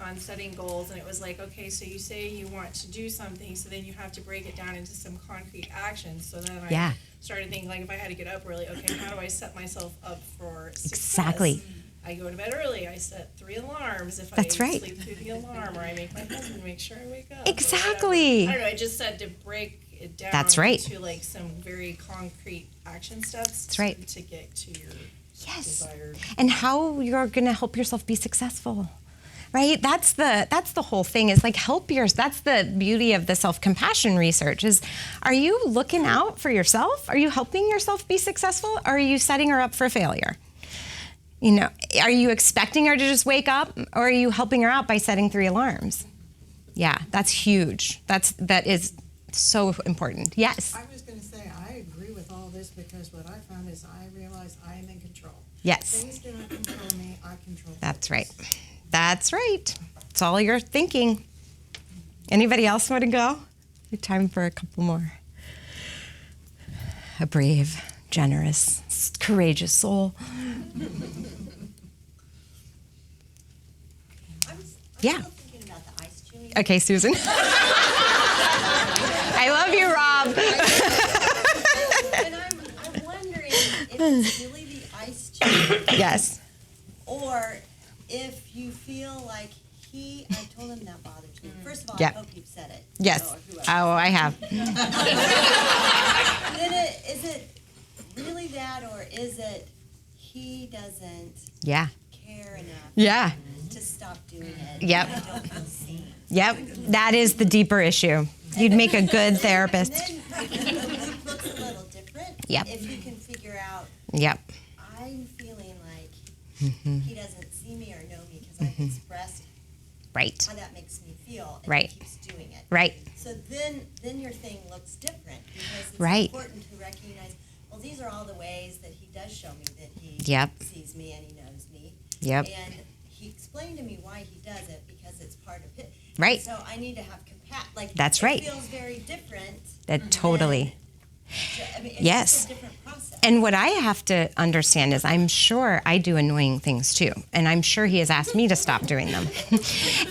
on setting goals, and it was like, okay, so you say you want to do something, so then you have to break it down into some concrete actions. So then I started thinking, like, if I had to get up early, okay, how do I set myself up for success? Exactly. I go to bed early. I set 3 alarms if That's I right. sleep through the alarm, or I make my husband make sure I wake up. Exactly. I don't know. I just had to break it down. That's right. To like some very concrete action steps. That's right. To get to your Yes. desired. And how you're going to help yourself be successful. Right? That's the whole thing is like help yours. That's the beauty of the self-compassion research is, are you looking out for yourself? Are you helping yourself be successful? Or are you setting her up for failure? You know, are you expecting her to just wake up, or are you helping her out by setting 3 alarms? Yeah, that's huge. That is so important. Yes. I was going to say, I agree with all this because what I found is I realize I am in control. Yes. Things do not control me, I control That's things. right. That's right. It's all your thinking. Anybody else want to go? Time for a couple more. A brave, generous, courageous soul. Yeah. I'm still thinking about the ice chewing. Okay, Susan. I love you, Rob. And I'm wondering if it's really the ice chewing. Yes. Or if you feel like I told him that bothers me. First of all, Yeah. I hope you've said it. Yes. Or whoever. Oh, I have. Is it really that, or is it he doesn't Yeah. care enough Yeah. to stop doing it? Yep. I don't feel seen. Yep. That is the deeper issue. You'd make a good therapist. And then it looks a little different. Yep. If you can figure out, Yep. I'm feeling like Mm-hmm. he doesn't see me or know me because I've expressed Right. how that makes me feel, and Right. he keeps doing it. Right. So then your thing looks different because it's Right. important to recognize, well, these are all the ways that he does show me that he Yep. sees me and he knows me. Yep. And he explained to me why he does it because it's part of it. Right. So I need to have like That's it right. feels very different. That totally. I mean, it's Yes. just a different process. And what I have to understand is I'm sure I do annoying things too. And I'm sure he has asked me to stop doing them.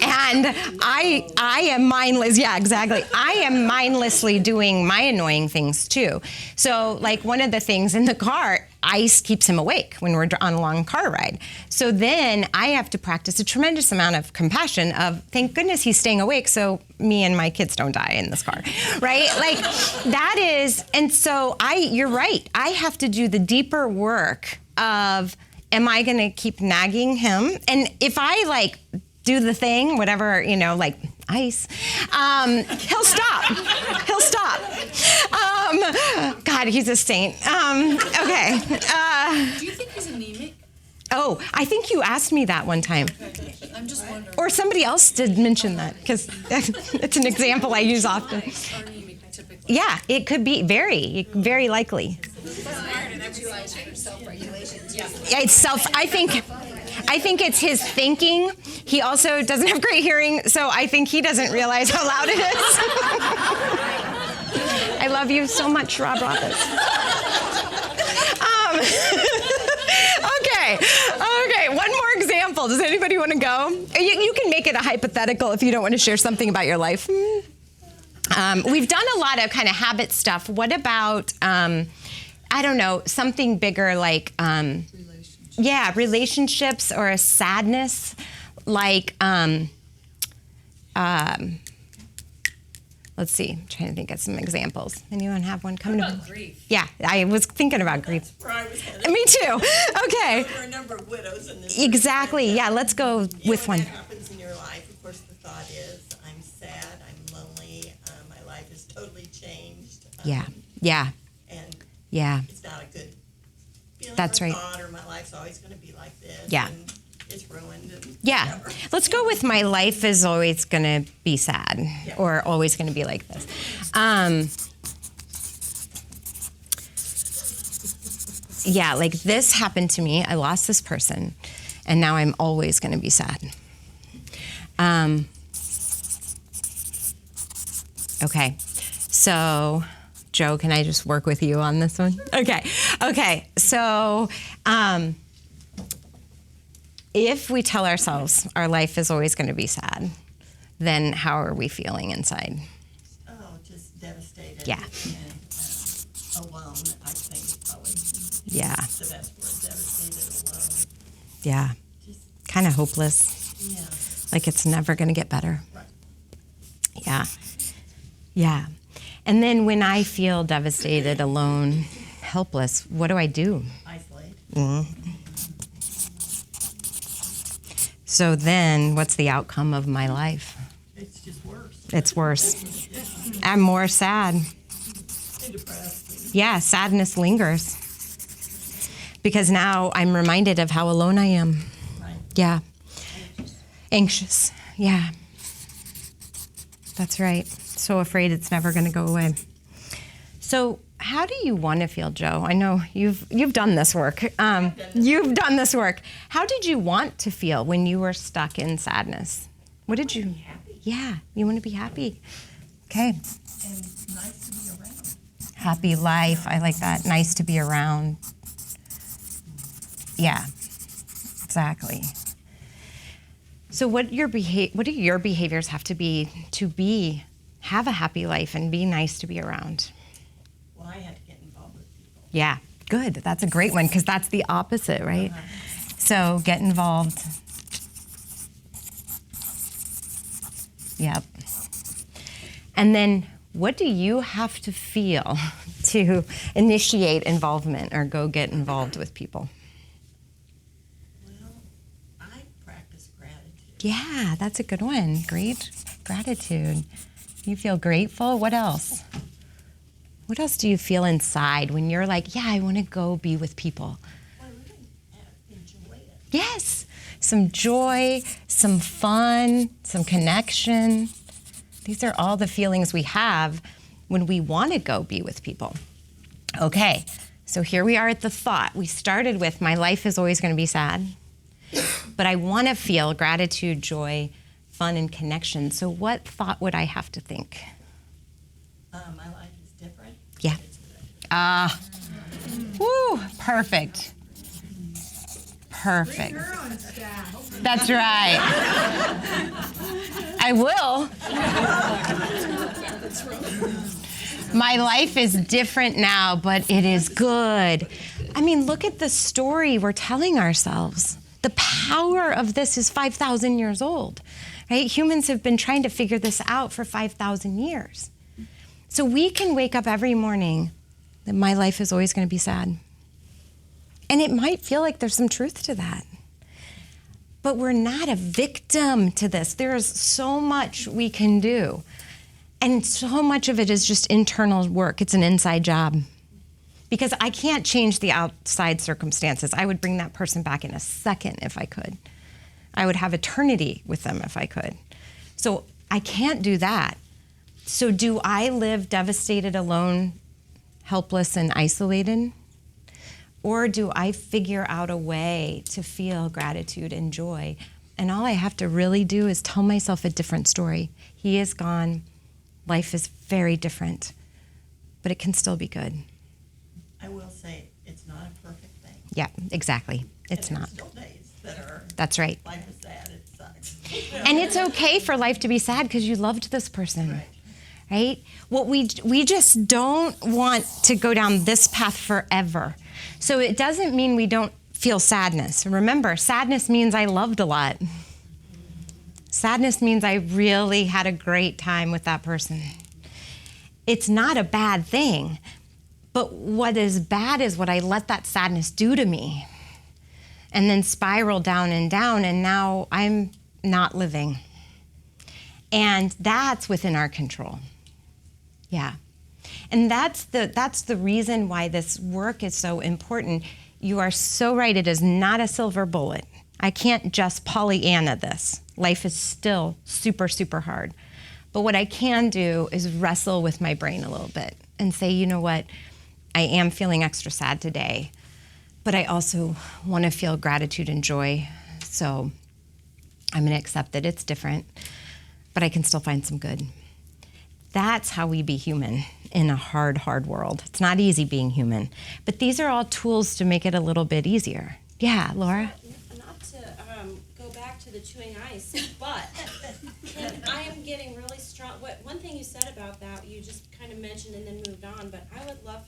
And I am mindless. Yeah, exactly. I am mindlessly doing my annoying things too. So like one of the things in the car, ice keeps him awake when we're on a long car ride. So then I have to practice a tremendous amount of compassion of, thank goodness he's staying awake so me and my kids don't die in this car, right? Like that is, and so you're right. I have to do the deeper work of, am I gonna keep nagging him? And if I like do the thing, whatever, like ice, he'll stop. He'll stop. God, he's a saint. Okay. Do you think he's anemic? Oh, I think you asked me that one time. I'm just wondering. Or somebody else did mention that, because it's an example I use often. Are anemic typically? Yeah, it could be very likely. Yeah, it's I think it's his thinking. He also doesn't have great hearing, so I think he doesn't realize how loud it is. I love you so much, Rob Rothhaas. Okay, one more example. Does anybody want to go? You can make it a hypothetical if you don't want to share something about your life. We've done a lot of kind of habit stuff. What about, I don't know, something bigger like, relationships or a sadness, like, let's see, I'm trying to think of some examples. Anyone have one coming up? Grief. Yeah, I was thinking about grief. Where I was headed. Me too. Okay. There are a number of widows in this. Exactly. Yeah, let's go with When one. that happens in your life, of course, the thought is, I'm sad, I'm lonely, my life is totally changed. Yeah. And Yeah. it's not a good feeling That's or right. thought, or my life's always going to be like this. Yeah. And it's ruined. And Yeah. whatever. Let's go with my life is always going to be sad or always going to be like this. Yeah, like this happened to me. I lost this person, and now I'm always going to be sad. Okay. So, Joe, can I just work with you on this one? Okay. So, if we tell ourselves our life is always going to be sad, then how are we feeling inside? Oh, just devastated. Yeah. And alone, I think is probably Yeah. the best word, devastated, alone. Yeah. Just, Kind of hopeless. yeah. Like it's never going to get better. Right. Yeah. And then when I feel devastated, alone, helpless, what do I do? Isolate. So then what's the outcome of my life? It's just worse. It's worse. I'm more sad. And depressed. Yeah, sadness lingers. Because now I'm reminded of how alone I am. Right. Yeah. Anxious. Yeah. That's right. So afraid it's never going to go away. So how do you want to feel, Joe? I know you've done this work. You've done this work. How did you want to feel when you were stuck in sadness? What did you? Happy. Yeah, you want to be happy. Okay. And nice to be around. Happy life. I like that. Nice to be around. Yeah. Exactly. So what do your behaviors have to be have a happy life and be nice to be around? Well, I had to get involved with people. Yeah, good. That's a great one because that's the opposite, right? So get involved. Yep. And then what do you have to feel to initiate involvement or go get involved with people? Well, I practice gratitude. Yeah, that's a good one. Great. Gratitude. You feel grateful. What else? What else do you feel inside when you're like, yeah, I want to go be with people? I really enjoy it. Yes. Some joy, some fun, some connection. These are all the feelings we have when we want to go be with people. Okay, so here we are at the thought. We started with, my life is always going to be sad, but I want to feel gratitude, joy, fun, and connection. So what thought would I have to think? My life is different. Yeah. Woo, perfect. Perfect. That's right. I will. My life is different now, but it is good. I mean, look at the story we're telling ourselves. The power of this is 5,000 years old, right? Humans have been trying to figure this out for 5,000 years. So we can wake up every morning that my life is always going to be sad. And it might feel like there's some truth to that. But we're not a victim to this. There is so much we can do. And so much of it is just internal work. It's an inside job. Because I can't change the outside circumstances. I would bring that person back in a second if I could. I would have eternity with them if I could. So I can't do that. So do I live devastated, alone, helpless, and isolated? Or do I figure out a way to feel gratitude and joy? And all I have to really do is tell myself a different story. He is gone. Life is very different, but it can still be good. I will say it's not a perfect thing. Yeah, exactly. It's and not. Still days that are. That's right. Life is sad. It sucks. And it's okay for life to be sad because you loved this person, right? What we just don't want to go down this path forever. So it doesn't mean we don't feel sadness. Remember, sadness means I loved a lot. Sadness means I really had a great time with that person. It's not a bad thing, but what is bad is what I let that sadness do to me and then spiral down, and now I'm not living. And that's within our control. Yeah. And that's the reason why this work is so important. You are so right. It is not a silver bullet. I can't just Pollyanna this. Life is still super, super hard. But what I can do is wrestle with my brain a little bit and say, you know what? I am feeling extra sad today, but I also want to feel gratitude and joy. So I'm going to accept that it's different, but I can still find some good. That's how we be human in a hard, hard world. It's not easy being human, but these are all tools to make it a little bit easier. Yeah, Laura? Not to go back to the chewing ice, but I am getting really strong. One thing you said about that, you just kind of mentioned and then moved on, but I would love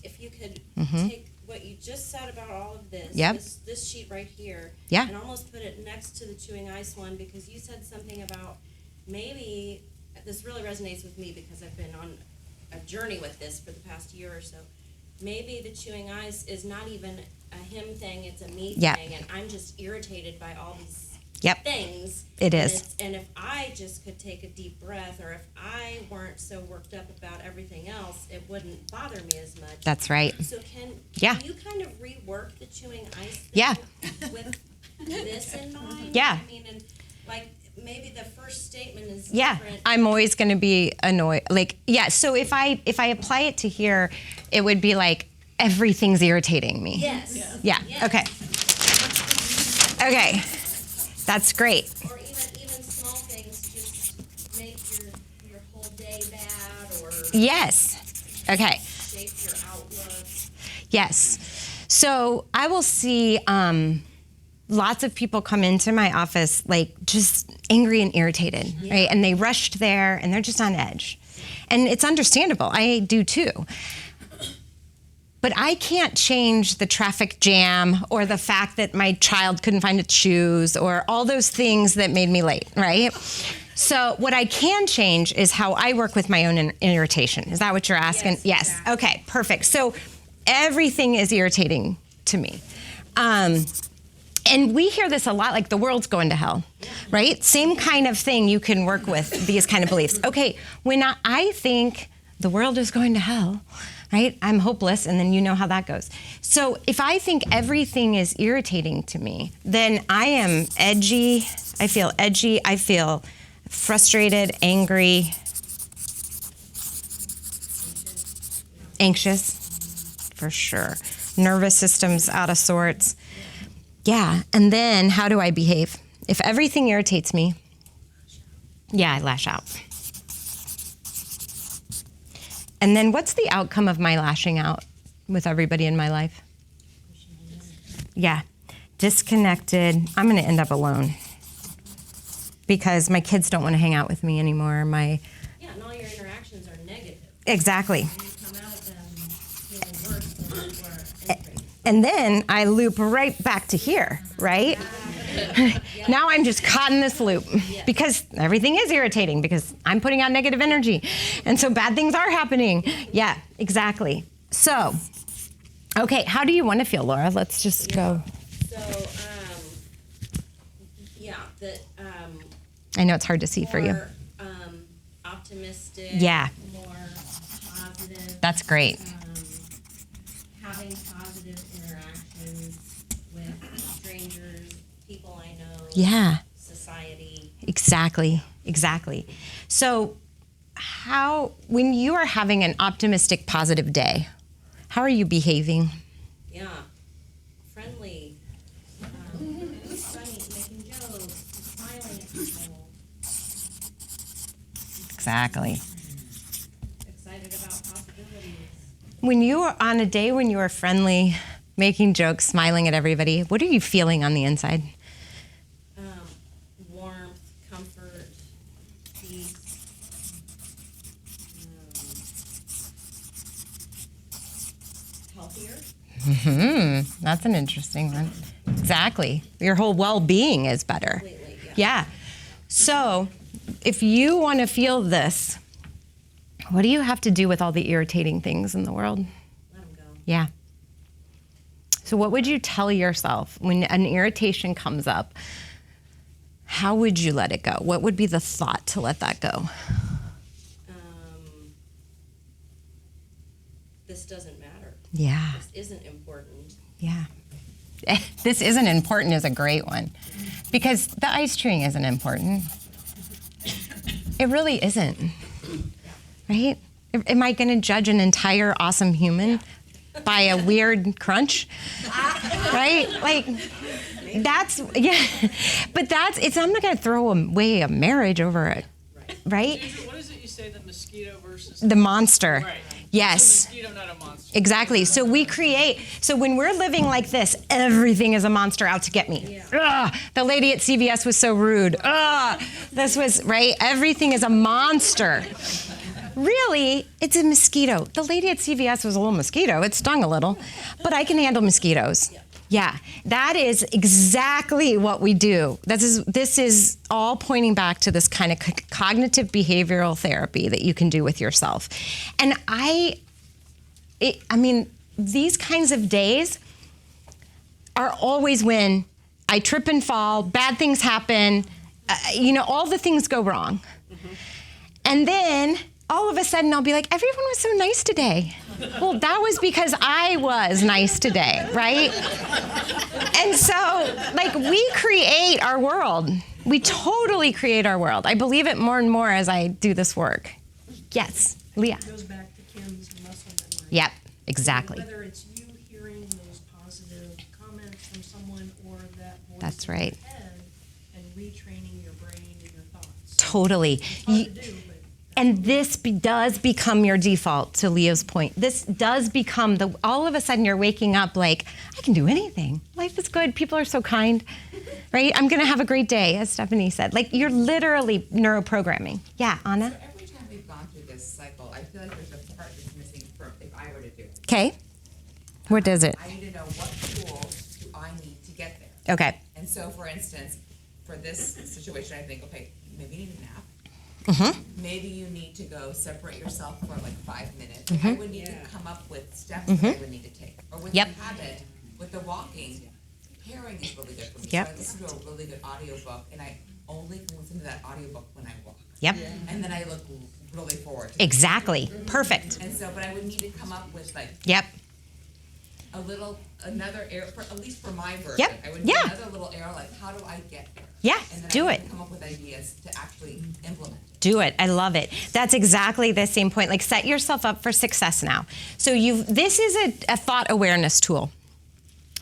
if you could take what you just said about all of this, this sheet right here, and almost put it next to the chewing ice one, because you said something about maybe, this really resonates with me because I've been on a journey with this for the past year or so. Maybe the chewing ice is not even a him thing, it's a me thing, and I'm just irritated by all these things. It is. And if I just could take a deep breath, or if I weren't so worked up about everything else, it wouldn't bother me as much. That's right. So can you kind of rework the chewing ice thing with this in mind? Yeah. I mean, and like, maybe the first statement is different. I'm always going to be annoyed. So if I apply it to here, it would be like, everything's irritating me. Yes. Yeah. Yes. Okay. That's great. Or even small things just make your whole day bad, or Yes. Okay. shape your outlook. Yes. So I will see lots of people come into my office like just angry and irritated, right? And they rushed there and they're just on edge. And it's understandable. I do too. But I can't change the traffic jam or the fact that my child couldn't find its shoes or all those things that made me late, right? So what I can change is how I work with my own irritation. Is that what you're asking? Yes. Exactly. Okay, perfect. So everything is irritating to me. And And we hear this a lot, like the world's going to hell, right? Same kind of thing you can work with, these kind of beliefs. Okay, when I think the world is going to hell, right? I'm hopeless, and then you know how that goes. So if I think everything is irritating to me, then I am edgy. I feel frustrated, angry, anxious, for sure. Nervous system's out of sorts. Yeah, and then how do I behave? If everything irritates me, I lash out. And then what's the outcome of my lashing out with everybody in my life? Yeah, disconnected. I'm going to end up alone because my kids don't want to hang out with me anymore. And all your interactions are negative. Exactly. And you come out of them feeling worse than you were entering. And then I loop right back to here, right? Now I'm just caught in this loop because everything is irritating because I'm putting out negative energy. And so bad things are happening. Yeah, exactly. So, okay, how do you want to feel, Laura? Let's just go. So, I know it's hard to see for you. Optimistic. Yeah. More positive. That's great. Having positive interactions with strangers, people I know. Yeah. Society. Exactly. So when you are having an optimistic, positive day, how are you behaving? Yeah. Friendly. Funny, making jokes, smiling at people. Exactly. Excited about possibilities. When you are on a day when you are friendly, making jokes, smiling at everybody, what are you feeling on the inside? Warmth, comfort, peace. Healthier. That's an interesting one. Exactly. Your whole well-being is better. Completely, Yeah. So if you want to feel this, what do you have to do with all the irritating things in the world? Let them go. Yeah. So what would you tell yourself when an irritation comes up? How would you let it go? What would be the thought to let that go? This doesn't matter. Yeah. This isn't important. Yeah. This isn't important is a great one because the ice treeing isn't important. It really isn't. Right? Am I going to judge an entire awesome human by a weird crunch? Right? Like, that's, yeah. But I'm not going to throw away a marriage over it. Right? Ginger, what is it you say, the mosquito versus The monster. Right. Yes. It's a mosquito, not a monster. Exactly. So when we're living like this, everything is a monster out to get me. Ugh, the lady at CVS was so rude. Ugh, this was, right? Everything is a monster. Really, it's a mosquito. The lady at CVS was a little mosquito. It stung a little, but I can handle mosquitoes. Yeah, that is exactly what we do. This is all pointing back to this kind of cognitive behavioral therapy that you can do with yourself. And I mean, these kinds of days are always when I trip and fall, bad things happen, all the things go wrong. Mm-hmm. And then all of a sudden I'll be like, everyone was so nice today. Well, that was because I was nice today, right? And so, we create our world. We totally create our world. I believe it more and more as I do this work. Yes, Leah. It goes back to Kim's muscle memory. Yep, exactly. Whether it's you hearing those positive comments from someone or that voice That's in right. your head and retraining your brain and your thoughts. Totally. It's hard to do, but And this does become your default, to Leo's point. This does become all of a sudden you're waking up like, I can do anything. Life is good. People are so kind, right? I'm going to have a great day, as Stephanie said. You're literally neuroprogramming. Yeah, Anna? So every time we've gone through this cycle, I feel like there's a part that's missing if I were to do it. Okay. What does it? I need to know what tools do I need to get there. Okay. And so, for instance, for this situation, I think, okay, maybe you need a nap. Mm-hmm. Maybe you need to go separate yourself for 5 minutes. Mm-hmm. I would need to come up with steps that I would need to take. Or with Yep. the habit, with the walking, Preparing is really good for me. Yep. So I listen to a really good audiobook, and I only can listen to that audiobook when I walk. Yep. And then I look really forward to it. Exactly. Perfect. And so, but I would need to come up with like Yep. another air, at least for my version. Yep. I would need Yeah. another little air, like how do I get there? Yeah, And then do I it. would come up with ideas to actually implement it. Do it. I love it. That's exactly the same point. Like, set yourself up for success now. So this is a thought awareness tool.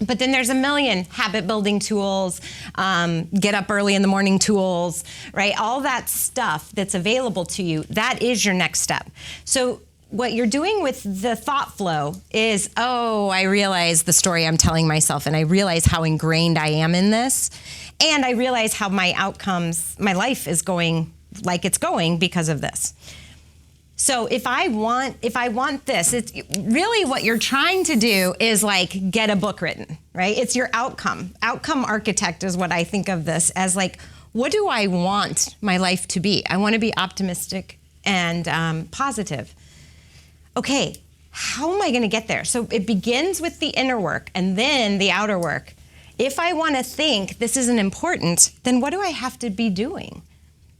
But then there's a million habit building tools, get up early in the morning tools, right? All that stuff that's available to you, that is your next step. So what you're doing with the thought flow is, oh, I realize the story I'm telling myself, and I realize how ingrained I am in this. And I realize how my life is going like it's going because of this. So if I want this, it's really what you're trying to do is like get a book written, right? It's your outcome. Outcome architect is what I think of this as, like, what do I want my life to be? I want to be optimistic and positive. Okay, how am I going to get there? So it begins with the inner work and then the outer work. If I want to think this isn't important, then what do I have to be doing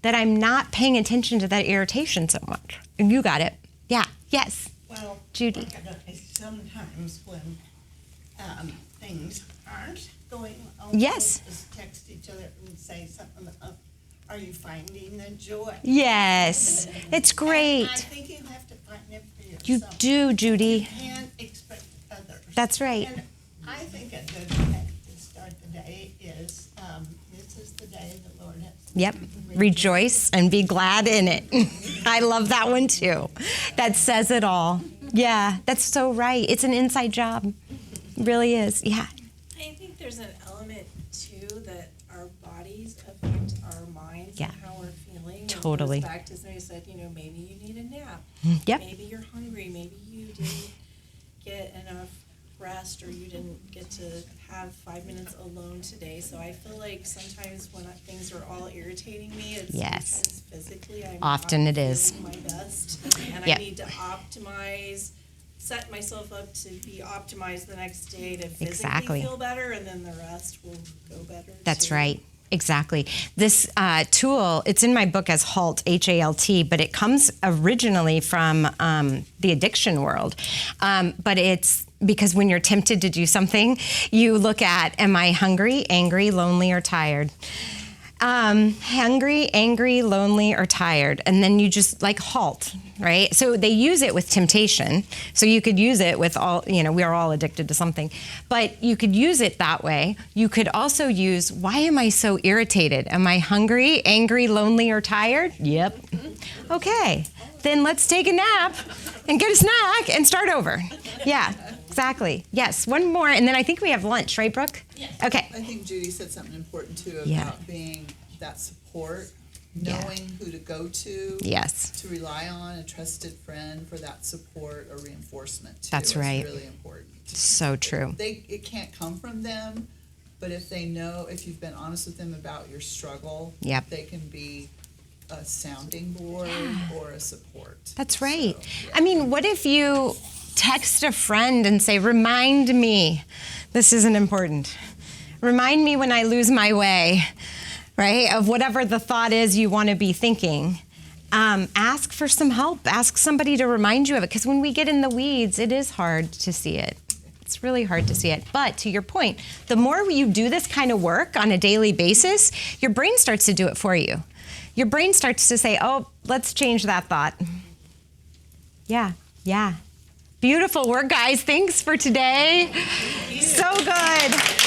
that I'm not paying attention to that irritation so much? And you got it. Yeah. Yes. Well, Judy. Sometimes when things aren't going well, Yes. we'll just text each other and say something about, are you finding the joy? Yes. It's great. And I think you have to find it for yourself. You do, Judy. You can't expect others. That's right. And I think a good way to start the day is, this is the day the Lord has made. Yep. Rejoice and be glad in it. I love that one too. That says it all. Yeah, that's so right. It's an inside job. It really is. Yeah. I think there's an element too that our bodies affect our minds Yeah. and how we're feeling. Totally. It goes back to somebody said, maybe you need a nap. Yep. Maybe you're hungry. Maybe you didn't get enough rest, or you didn't get to have 5 minutes alone today. So I feel like sometimes when things are all irritating me, it's Yes. because physically I'm Often not it is. feeling my best, and Yep. I need to set myself up to be optimized the next day to physically Exactly. feel better, and then the rest will go better. That's too. right. Exactly. This tool, it's in my book as HALT, H-A-L-T, but it comes originally from the addiction world. But it's because when you're tempted to do something, you look at, am I hungry, angry, lonely, or tired? Hungry, angry, lonely, or tired. And then you just like halt, right? So they use it with temptation. So you could use it with all, we are all addicted to something. But you could use it that way. You could also use, why am I so irritated? Am I hungry, angry, lonely, or tired? Yep. Okay. Then let's take a nap and get a snack and start over. Yeah, exactly. Yes, one more, and then I think we have lunch, right, Brooke? Yes. Okay. I think Judy said something important too about Yeah. being that support, Yeah. knowing who to go to. Yes. To rely on a trusted friend for that support or reinforcement too. That's right. It's really important. So true. It can't come from them, but if they know, if you've been honest with them about your struggle, Yep. they can be a sounding board or a support. That's right. I mean, what if you text a friend and say, remind me, this isn't important. Remind me when I lose my way, right? Of whatever the thought is you want to be thinking. Ask for some help. Ask somebody to remind you of it. Because when we get in the weeds, it is hard to see it. It's really hard to see it. But to your point, the more you do this kind of work on a daily basis, your brain starts to do it for you. Your brain starts to say, oh, let's change that thought. Yeah. Beautiful work, guys. Thanks for today. So good.